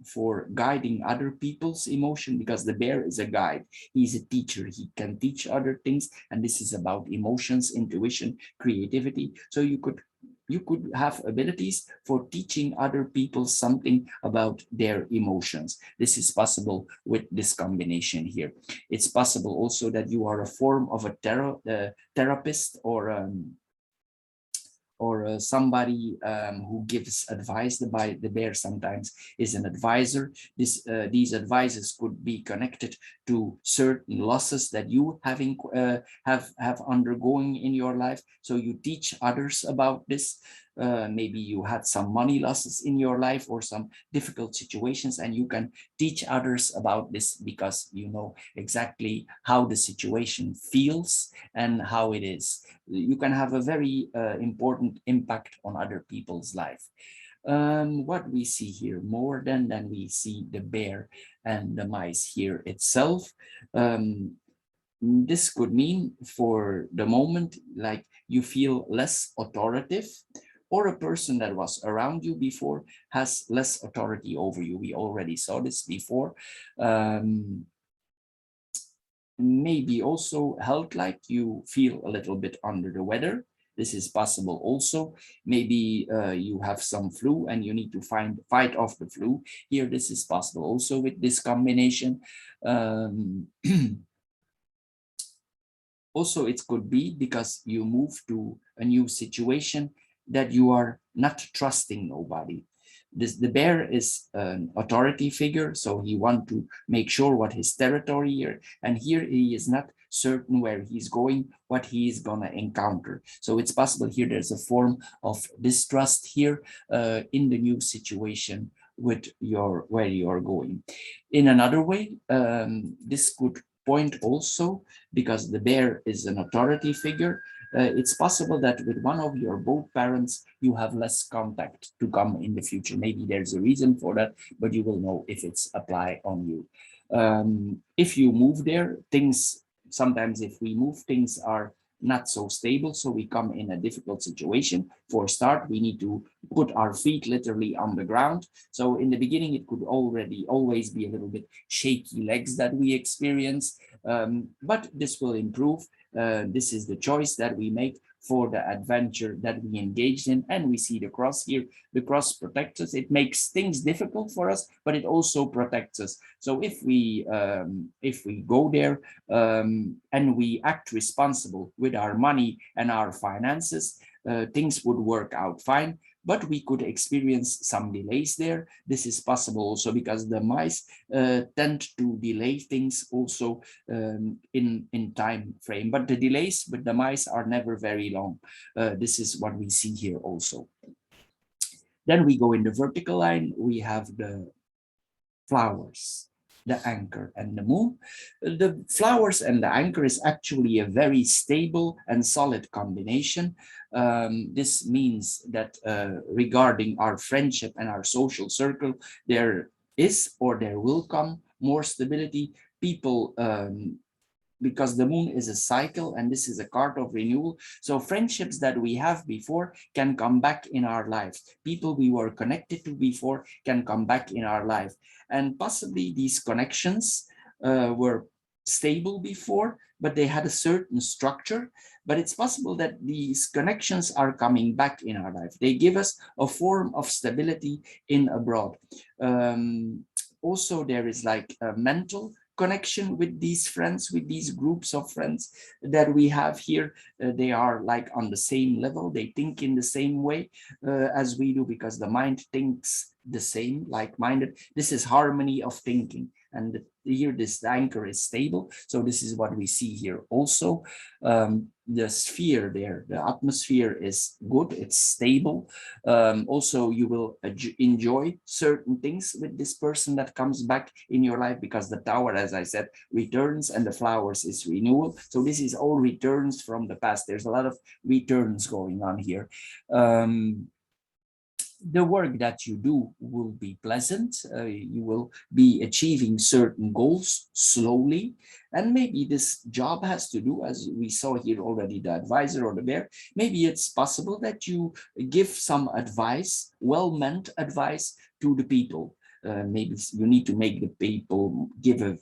for guiding other people's emotion, because the bear is a guide. He's a teacher. He can teach other things, and this is about emotions, intuition, creativity. So you could have abilities for teaching other people something about their emotions. This is possible with this combination here. It's possible also that you are a form of a therapist, or somebody who gives advice. The bear sometimes is an advisor. These advices could be connected to certain losses that you have undergoing in your life. So you teach others about this. Maybe you had some money losses in your life or some difficult situations, and you can teach others about this because you know exactly how the situation feels and how it is. You can have a very important impact on other people's life. What we see here more than we see the bear and the mice here itself. This could mean for the moment, like you feel less authoritative, or a person that was around you before has less authority over you. We already saw this before. Maybe also health, like you feel a little bit under the weather. This is possible also. Maybe you have some flu and you need to fight off the flu. Here, this is possible also with this combination. Also, it could be because you move to a new situation that you are not trusting nobody. The bear is an authority figure, so he wants to make sure what his territory here, and here he is not certain where he's going, what he is gonna encounter. So it's possible here there's a form of distrust here in the new situation with where you are going. In another way, this could point also, because the bear is an authority figure, it's possible that with one of your both parents, you have less contact to come in the future. Maybe there's a reason for that, but you will know if it's apply on you. If you move there, things, sometimes if we move, things are not so stable. So we come in a difficult situation. For start, we need to put our feet literally on the ground. So in the beginning, it could already always be a little bit shaky legs that we experience, but this will improve. This is the choice that we make for the adventure that we engaged in. And we see the cross here. The cross protects us. It makes things difficult for us, but it also protects us. So if we go there and we act responsible with our money and our finances, things would work out fine. But we could experience some delays there. This is possible also because the mice tend to delay things also in time frame. But the delays with the mice are never very long. This is what we see here also. Then we go in the vertical line. We have the flowers, the anchor and the moon. The flowers and the anchor is actually a very stable and solid combination. This means that regarding our friendship and our social circle, there is or there will come more stability. People because the moon is a cycle and this is a card of renewal. So friendships that we have before can come back in our lives. People we were connected to before can come back in our life. And possibly these connections were stable before, but they had a certain structure. But it's possible that these connections are coming back in our life. They give us a form of stability in abroad. Also, there is like a mental connection with these friends, with these groups of friends that we have here. They are like on the same level. They think in the same way as we do, because the mind thinks the same, like-minded. This is harmony of thinking. And here this anchor is stable. So this is what we see here also. The sphere there, the atmosphere is good, it's stable. Also, you will enjoy certain things with this person that comes back in your life, because the tower, as I said, returns, and the flowers is renewal. So this is all returns from the past. There's a lot of returns going on here. The work that you do will be pleasant. You will be achieving certain goals slowly. And maybe this job has to do, as we saw here already, the advisor or the bear. Maybe it's possible that you give some advice, well-meant advice to the people. Maybe you need to make the people give a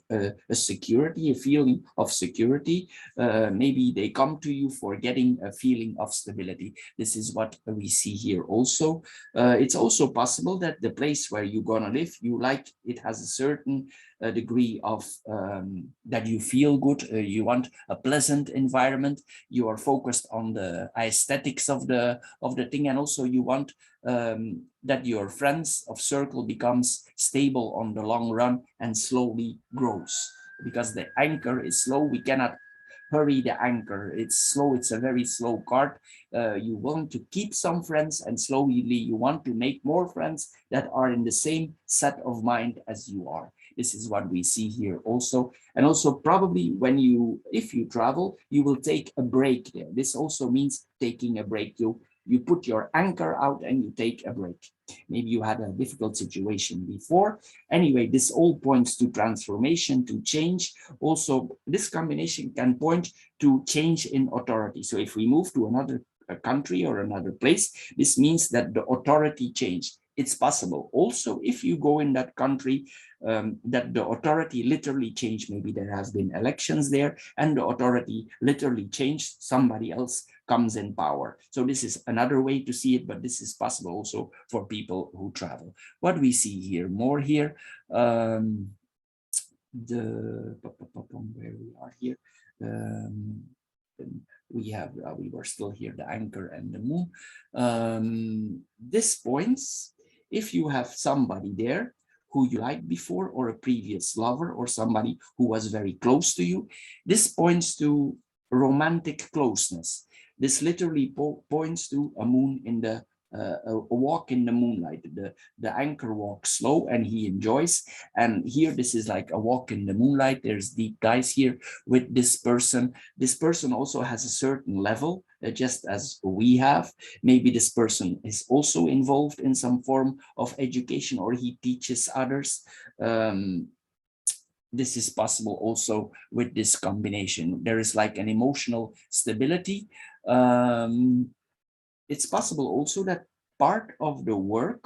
security, a feeling of security. Maybe they come to you for getting a feeling of stability. This is what we see here also. It's also possible that the place where you're gonna live, you like it has a certain degree of that you feel good. You want a pleasant environment. You are focused on the aesthetics of the thing, and also you want that your friends of circle becomes stable on the long run and slowly grows, because the anchor is slow. We cannot hurry the anchor. It's slow. It's a very slow card. You want to keep some friends, and slowly you want to make more friends that are in the same set of mind as you are. This is what we see here also. And also probably when if you travel, you will take a break there. This also means taking a break. You put your anchor out and you take a break. Maybe you had a difficult situation before. Anyway, this all points to transformation, to change. Also, this combination can point to change in authority. So if we move to another country or another place, this means that the authority changed. It's possible. Also, if you go in that country, that the authority literally changed. Maybe there has been elections there and the authority literally changed. Somebody else comes in power. So this is another way to see it, but this is possible also for people who travel. What we see here, more here, where we are here, we were still here, the anchor and the moon. This points, if you have somebody there who you liked before, or a previous lover, or somebody who was very close to you, this points to romantic closeness. This literally points to a moon in the a walk in the moonlight. The anchor walks slow and he enjoys. And here this is like a walk in the moonlight. There's deep ties here with this person. This person also has a certain level, just as we have. Maybe this person is also involved in some form of education, or he teaches others. this is possible also with this combination. There is like an emotional stability. It's possible also that part of the work,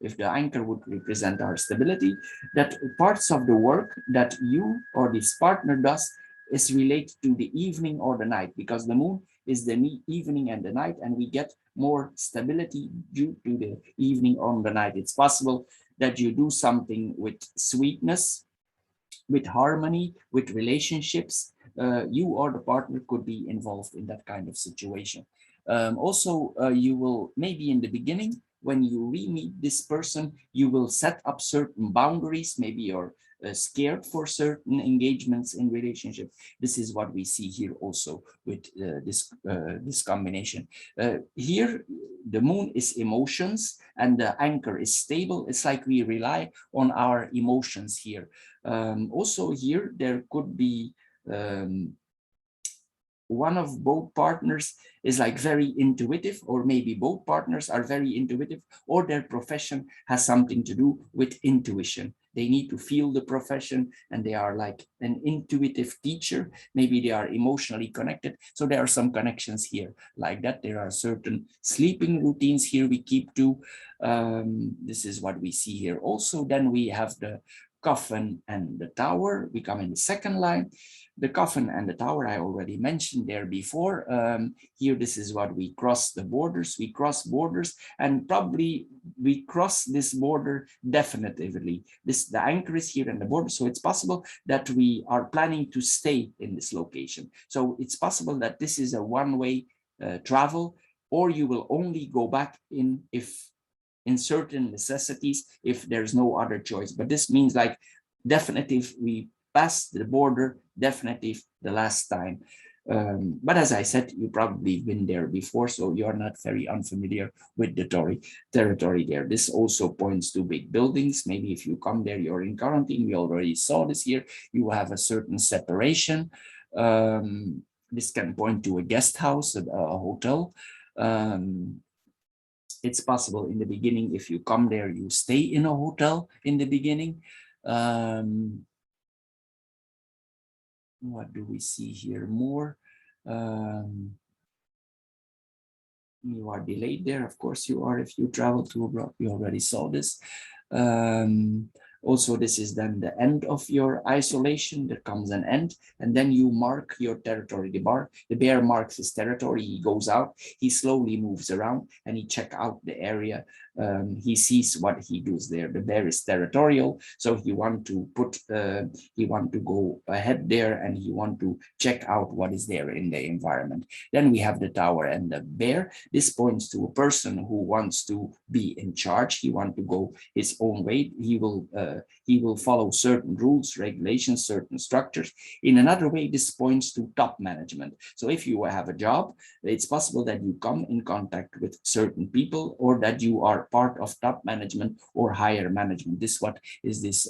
if the anchor would represent our stability, that parts of the work that you or this partner does is related to the evening or the night, because the moon is the evening and the night, and we get more stability due to the evening or the night. It's possible that you do something with sweetness, with harmony, with relationships. You or the partner could be involved in that kind of situation. Also, you will maybe in the beginning, when you re-meet this person, you will set up certain boundaries. Maybe you're scared for certain engagements in relationship. This is what we see here also with this combination. Here, the moon is emotions and the anchor is stable. It's like we rely on our emotions here. Also here, there could be um, one of both partners is like very intuitive, or maybe both partners are very intuitive, or their profession has something to do with intuition. They need to feel the profession and they are like an intuitive teacher. Maybe they are emotionally connected. So there are some connections here like that. There are certain sleeping routines here we keep to. This is what we see here also. Then we have the coffin and the tower. We come in the second line. The coffin and the tower I already mentioned there before. Here, this is what we cross the borders. We cross borders, and probably we cross this border definitively. The anchor is here and the border, so it's possible that we are planning to stay in this location. So it's possible that this is a one-way travel, or you will only go back in if in certain necessities, if there's no other choice. But this means like definitive, we pass the border, definitive the last time. But as I said, you probably been there before, so you're not very unfamiliar with the territory there. This also points to big buildings. Maybe if you come there, you're in quarantine. We already saw this here. You have a certain separation. This can point to a guest house, a hotel. It's possible in the beginning, if you come there, you stay in a hotel in the beginning. What do we see here more? You are delayed there. Of course you are if you travel to abroad. You already saw this. Also, this is then the end of your isolation. There comes an end, and then you mark your territory. The bear marks his territory. He goes out. He slowly moves around, and he checks out the area. He sees what he does there. The bear is territorial, so he want to go ahead there, and he want to check out what is there in the environment. Then we have the tower and the bear. This points to a person who wants to be in charge. He wants to go his own way. He will follow certain rules, regulations, certain structures. In another way, this points to top management. So if you have a job, it's possible that you come in contact with certain people, or that you are part of top management or higher management. This what is this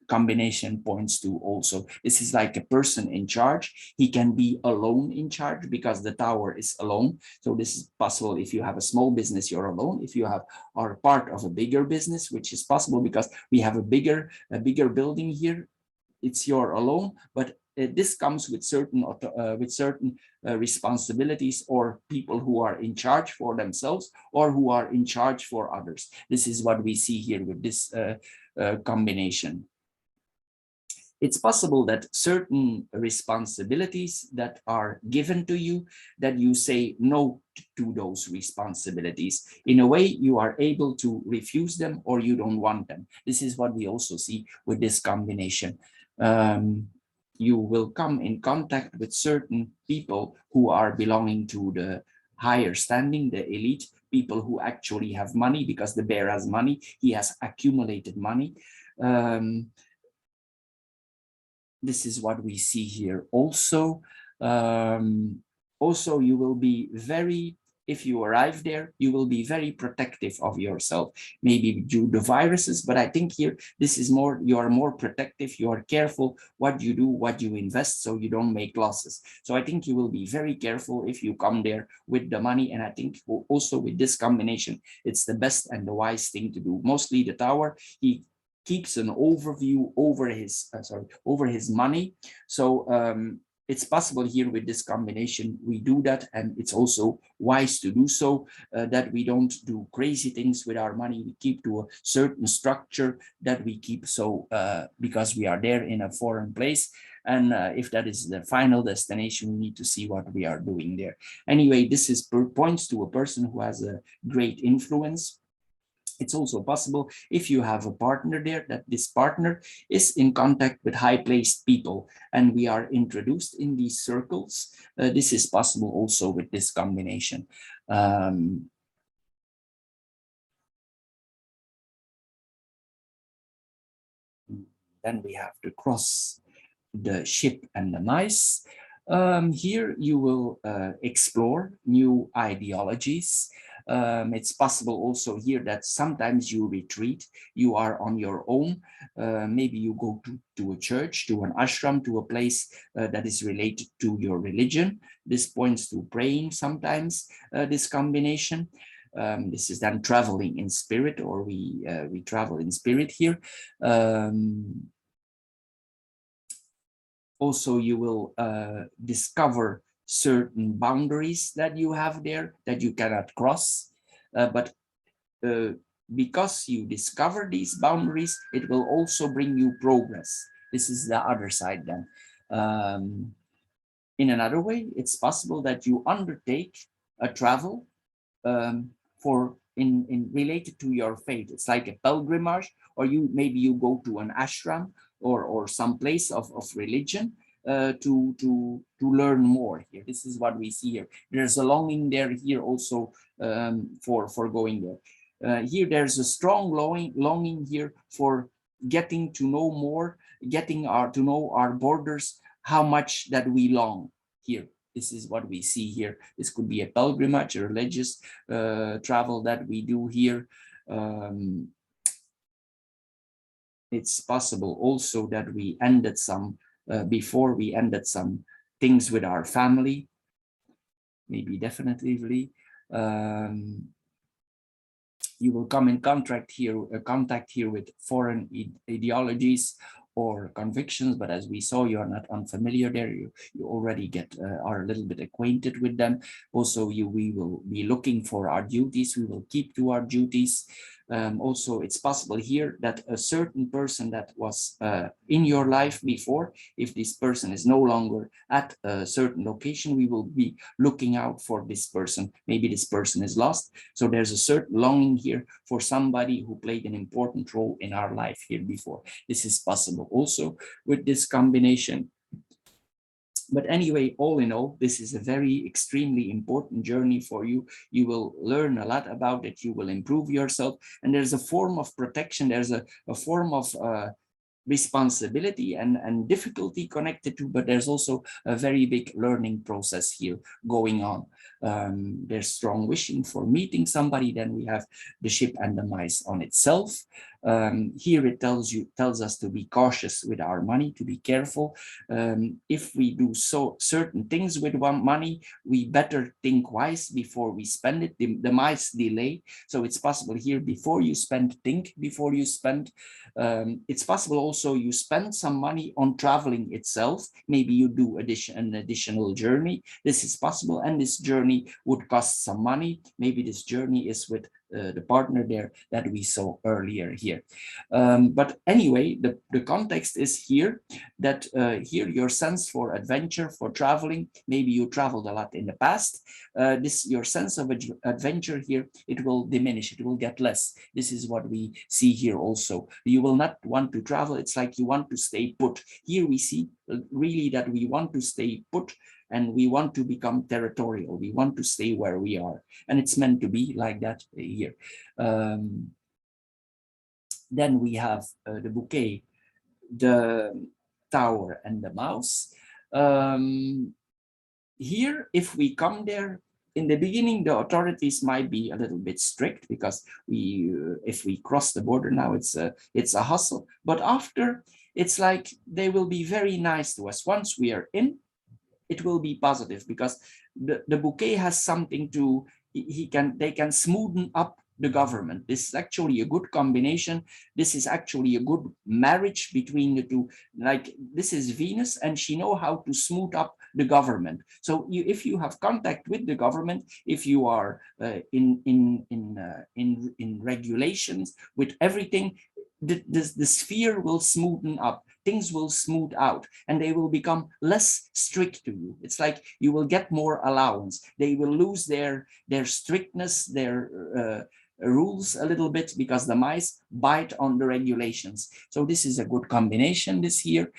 combination points to also. This is like a person in charge. He can be alone in charge because the tower is alone. So this is possible if you have a small business, you're alone. If you are part of a bigger business, which is possible because we have a bigger building here, it's you're alone, but this comes with certain responsibilities, or people who are in charge for themselves or who are in charge for others. This is what we see here with this combination. It's possible that certain responsibilities that are given to you, that you say no to those responsibilities. In a way, you are able to refuse them, or you don't want them. This is what we also see with this combination. You will come in contact with certain people who are belonging to the higher standing, the elite, people who actually have money, because the bear has money. He has accumulated money. This is what we see here also. Also, you will be very, if you arrive there, you will be very protective of yourself, maybe due to viruses, but I think here, this is more, you are more protective, you are careful what you do, what you invest, so you don't make losses. So I think you will be very careful if you come there with the money, and I think also with this combination, it's the best and the wise thing to do. Mostly the tower, he keeps an overview over his money. So it's possible here with this combination we do that, and it's also wise to do so, that we don't do crazy things with our money. We keep to a certain structure that we keep, so because we are there in a foreign place, and if that is the final destination, we need to see what we are doing there. Anyway, this is points to a person who has a great influence. It's also possible, if you have a partner there, that this partner is in contact with high-placed people, and we are introduced in these circles. This is possible also with this combination. Then we have the cross, the ship, and the mice. Here you will explore new ideologies. It's possible also here that sometimes you retreat, you are on your own. Maybe you go to a church, to an ashram, to a place that is related to your religion. This points to praying sometimes, this combination. This is then traveling in spirit, or we travel in spirit here. Also, you will discover certain boundaries that you have there that you cannot cross. But because you discover these boundaries, it will also bring you progress. This is the other side then. In another way, it's possible that you undertake a travel for in related to your faith. It's like a pilgrimage, or maybe you go to an ashram or some place of religion to learn more here. This is what we see here. There's a longing there here also for going there. Here there's a strong longing here for getting to know more, getting to know our borders, how much that we long here. This is what we see here. This could be a pilgrimage, a religious travel that we do here. It's possible also that we ended some, before we ended some things with our family, maybe definitively. You will come in contact here with foreign ideologies or convictions, but as we saw, you are not unfamiliar there. You already are a little bit acquainted with them. Also, we will be looking for our duties. We will keep to our duties. Also, it's possible here that a certain person that was in your life before, if this person is no longer at a certain location, we will be looking out for this person. Maybe this person is lost. So there's a certain longing here for somebody who played an important role in our life here before. This is possible also with this combination. But anyway, all in all, this is a very extremely important journey for you. You will learn a lot about it. You will improve yourself. And there's a form of protection. There's a form of responsibility and difficulty connected to, but there's also a very big learning process here going on. There's strong wishing for meeting somebody. Then we have the ship and the mice on itself. Here it tells us to be cautious with our money, to be careful. If we do certain things with money, we better think wise before we spend it. The mice delay, so it's possible here before you spend, think before you spend. It's possible also you spend some money on traveling itself. Maybe you do an additional journey. This is possible, and this journey would cost some money. Maybe this journey is with the partner there that we saw earlier here. But anyway, the context is here that here your sense for adventure, for traveling, maybe you traveled a lot in the past, your sense of adventure here, it will diminish, it will get less. This is what we see here also. You will not want to travel. It's like you want to stay put. Here we see really that we want to stay put, and we want to become territorial. We want to stay where we are. And it's meant to be like that here. Then we have the bouquet, the tower, and the mouse. Here, if we come there, in the beginning, the authorities might be a little bit strict because if we cross the border now, it's a hustle. But after, it's like they will be very nice to us. Once we are in, it will be positive because the bouquet has something to, they can smoothen up the government. This is actually a good combination. This is actually a good marriage between the two. Like, this is Venus, and she know how to smooth up the government. So if you have contact with the government, if you are in regulations with everything, the sphere will smoothen up, things will smooth out, and they will become less strict to you. It's like you will get more allowance. They will lose their strictness, their rules a little bit, because the mice bite on the regulations. So this is a good combination this year.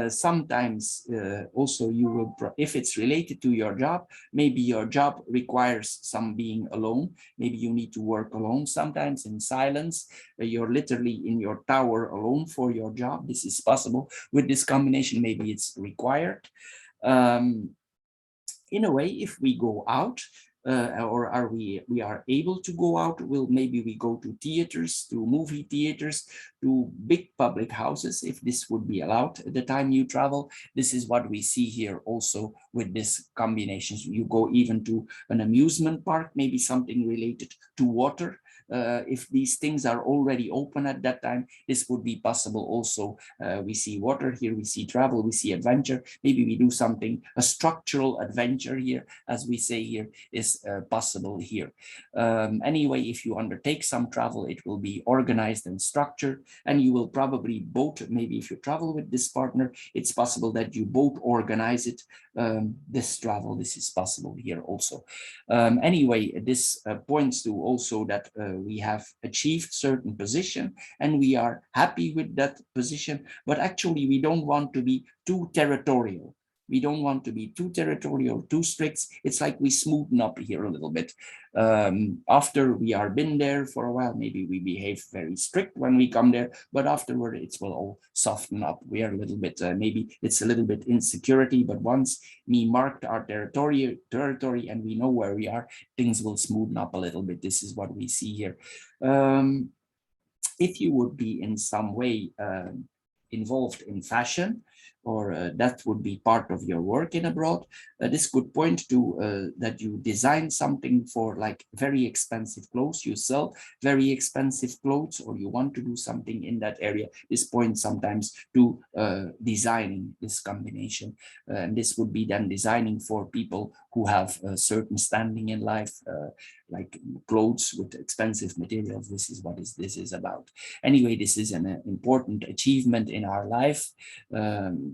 Sometimes also you will, if it's related to your job, maybe your job requires some being alone. Maybe you need to work alone sometimes in silence. You're literally in your tower alone for your job. This is possible with this combination. Maybe it's required. In a way, if we go out, or are we are able to go out, maybe we go to theaters, to movie theaters, to big public houses, if this would be allowed at the time you travel. This is what we see here also with this combination. You go even to an amusement park, maybe something related to water. If these things are already open at that time, this would be possible also. We see water here, we see travel, we see adventure. Maybe we do something, a structural adventure here, as we say here, is possible here. Anyway, if you undertake some travel, it will be organized and structured, and you will probably both, maybe if you travel with this partner, it's possible that you both organize it. This travel, this is possible here also. Anyway, this points to also that we have achieved certain position and we are happy with that position, but actually we don't want to be too territorial. We don't want to be too territorial, too strict. It's like we smoothen up here a little bit. After we are been there for a while, maybe we behave very strict when we come there, but afterward it will all soften up. We are a little bit, maybe it's a little bit insecurity, but once we marked our territory and we know where we are, things will smoothen up a little bit. This is what we see here. If you would be in some way involved in fashion, or that would be part of your work in abroad, this could point to that you design something for like very expensive clothes, you sell very expensive clothes, or you want to do something in that area. This points sometimes to designing this combination. And this would be then designing for people who have a certain standing in life, like clothes with expensive materials. This is what this is about. Anyway, this is an important achievement in our life.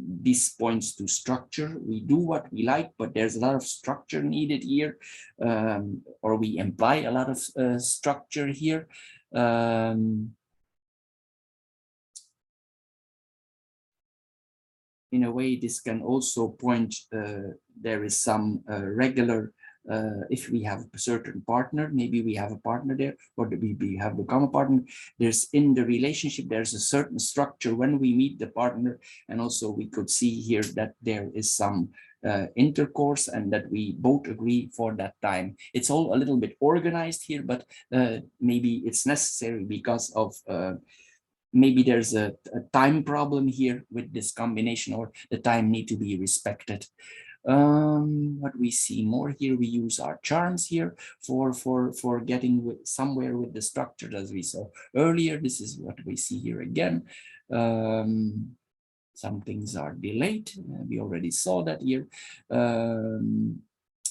This points to structure. We do what we like, but there's a lot of structure needed here, or we imply a lot of structure here. In a way, this can also point, there is some regular, if we have a certain partner, maybe we have a partner there, or we have become a partner, there's in the relationship, there's a certain structure when we meet the partner. And also we could see here that there is some intercourse and that we both agree for that time. It's all a little bit organized here, but maybe it's necessary because of maybe there's a time problem here with this combination, or the time need to be respected. What we see more here, we use our charms here for getting somewhere with the structure as we saw earlier. This is what we see here again. Some things are delayed. We already saw that here.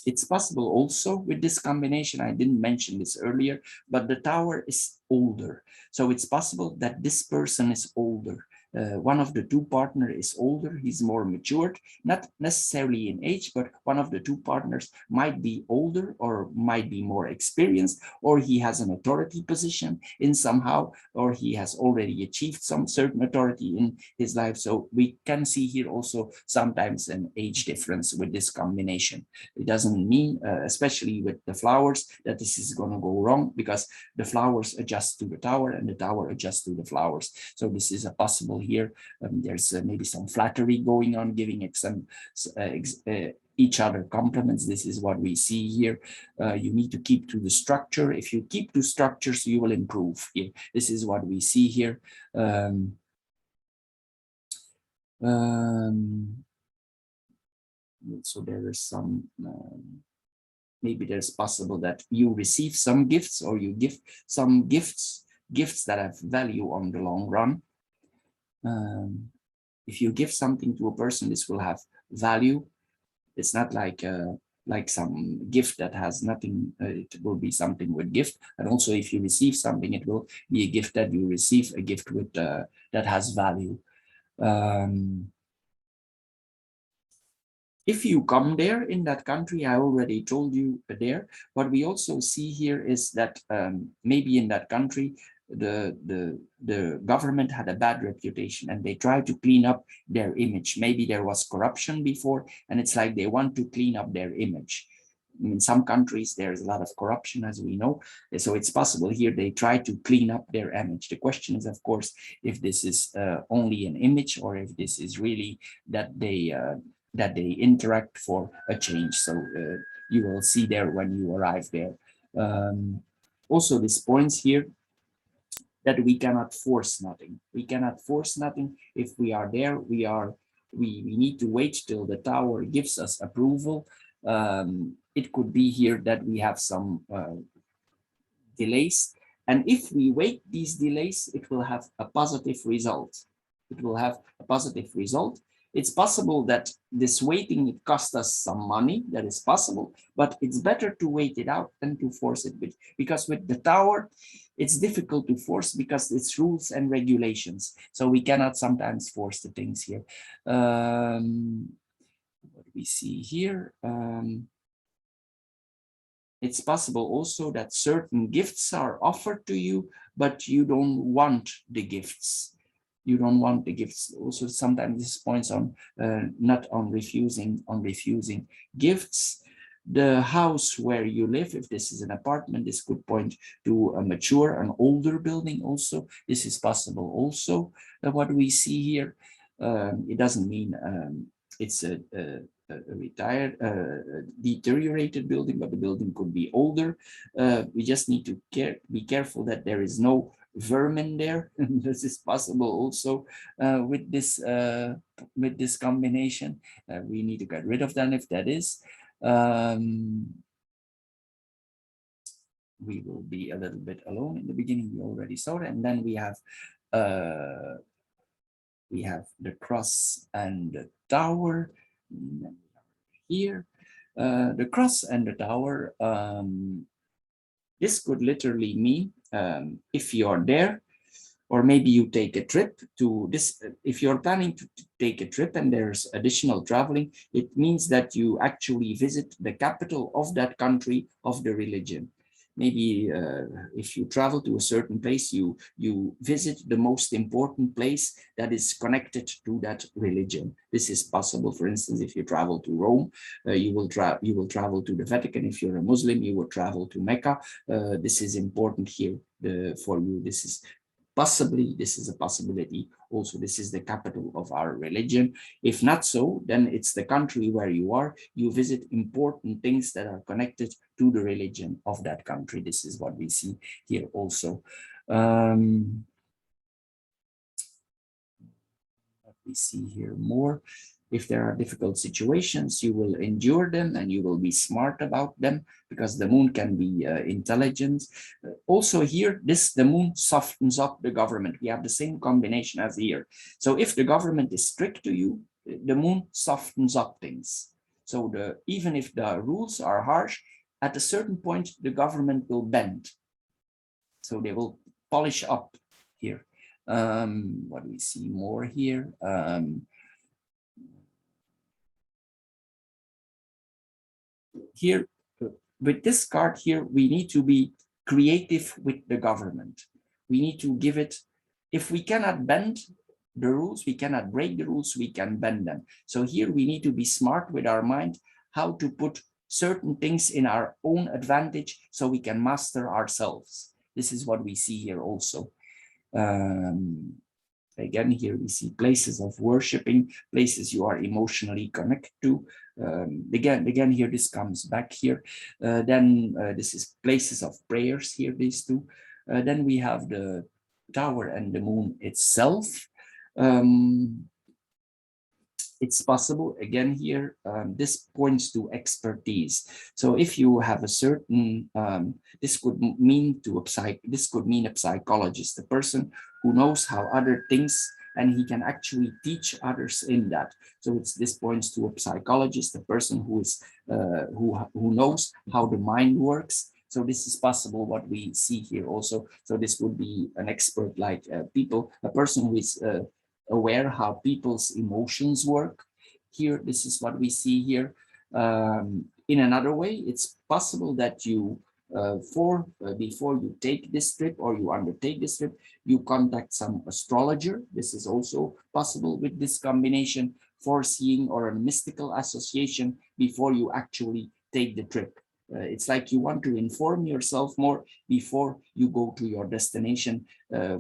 It's possible also with this combination, I didn't mention this earlier, but the tower is older. So it's possible that this person is older. One of the two partners is older, he's more matured, not necessarily in age, but one of the two partners might be older or might be more experienced, or he has an authority position in somehow, or he has already achieved some certain authority in his life. So we can see here also sometimes an age difference with this combination. It doesn't mean, especially with the flowers, that this is going to go wrong, because the flowers adjust to the tower and the tower adjusts to the flowers. So this is a possible here. There's maybe some flattery going on, giving each other compliments. This is what we see here. You need to keep to the structure. If you keep to structures, you will improve here. This is what we see here. So there is some maybe there's possible that you receive some gifts or you give some gifts that have value on the long run. If you give something to a person, this will have value. It's not like some gift that has nothing. It will be something with gift. And also if you receive something, it will be a gift that you receive, a gift with that has value. If you come there in that country, I already told you there, what we also see here is that maybe in that country, the government had a bad reputation and they try to clean up their image. Maybe there was corruption before, and it's like they want to clean up their image. In some countries, there's a lot of corruption, as we know. So it's possible here they try to clean up their image. The question is, of course, if this is only an image or if this is really that they interact for a change. So you will see there when you arrive there. Also, this points here that we cannot force nothing. We cannot force nothing. If we are there, we need to wait till the tower gives us approval. It could be here that we have some delays. And if we wait these delays, it will have a positive result. It will have a positive result. It's possible that this waiting, it costs us some money. That is possible, but it's better to wait it out than to force it. Because with the tower, it's difficult to force because it's rules and regulations. So we cannot sometimes force the things here. What do we see here? It's possible also that certain gifts are offered to you, but you don't want the gifts. You don't want the gifts. Also, sometimes this points on not on refusing gifts. The house where you live, if this is an apartment, this could point to a mature, an older building also. This is possible also. What we see here, it doesn't mean it's a retired, deteriorated building, but the building could be older. We just need to be careful that there is no vermin there. This is possible also with this combination. We need to get rid of them if that is. We will be a little bit alone in the beginning. We already saw that, and then we have the cross and the tower. Here, the cross and the tower. This could literally mean if you're there, or maybe you take a trip to this. If you're planning to take a trip and there's additional traveling, it means that you actually visit the capital of that country of the religion. Maybe if you travel to a certain place, you visit the most important place that is connected to that religion. This is possible. For instance, if you travel to Rome, you will travel to the Vatican. If you're a Muslim, you will travel to Mecca. This is important here for you. This is a possibility. Also, this is the capital of our religion. If not so, then it's the country where you are. You visit important things that are connected to the religion of that country. This is what we see here also. We see here more. If there are difficult situations, you will endure them and you will be smart about them, because the moon can be intelligent. Also here, the moon softens up the government. We have the same combination as here. So if the government is strict to you, the moon softens up things. So even if the rules are harsh, at a certain point, the government will bend. So they will polish up here. What do we see more here? Here, with this card here, we need to be creative with the government. We need to give it, if we cannot bend the rules, we cannot break the rules, we can bend them. So here we need to be smart with our mind, how to put certain things in our own advantage so we can master ourselves. This is what we see here also. Again, here we see places of worshiping, places you are emotionally connected to. Again, here this comes back here. Then this is places of prayers here, these two. Then we have the tower and the moon itself. it's possible again here. This points to expertise. So if you have a certain, this could mean a psychologist, a person who knows how other things, and he can actually teach others in that. So this points to a psychologist, a person who is who knows how the mind works. So this is possible what we see here also. So this would be an expert like a person who is aware how people's emotions work. Here, this is what we see here. In another way, it's possible that you, before you take this trip or you undertake this trip, you contact some astrologer. This is also possible with this combination, foreseeing or a mystical association before you actually take the trip. It's like you want to inform yourself more before you go to your destination,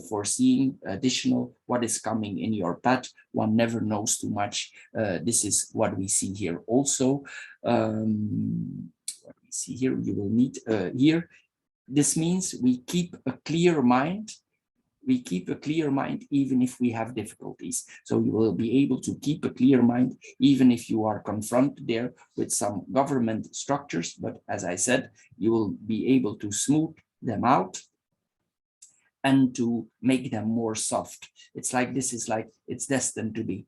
foreseeing additional what is coming in your path. One never knows too much. This is what we see here also. What we see here, you will need here. This means we keep a clear mind. We keep a clear mind even if we have difficulties. So you will be able to keep a clear mind even if you are confronted there with some government structures. But as I said, you will be able to smooth them out and to make them more soft. It's like this is like it's destined to be.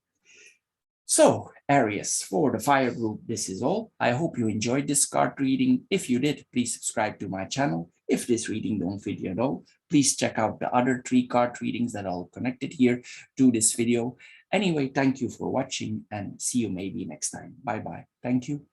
So, Aries, for the fire group, this is all. I hope you enjoyed this card reading. If you did, please subscribe to my channel. If this reading don't fit you at all, please check out the other 3 card readings that are connected here to this video. Anyway, thank you for watching and see you maybe next time. Bye-bye. Thank you.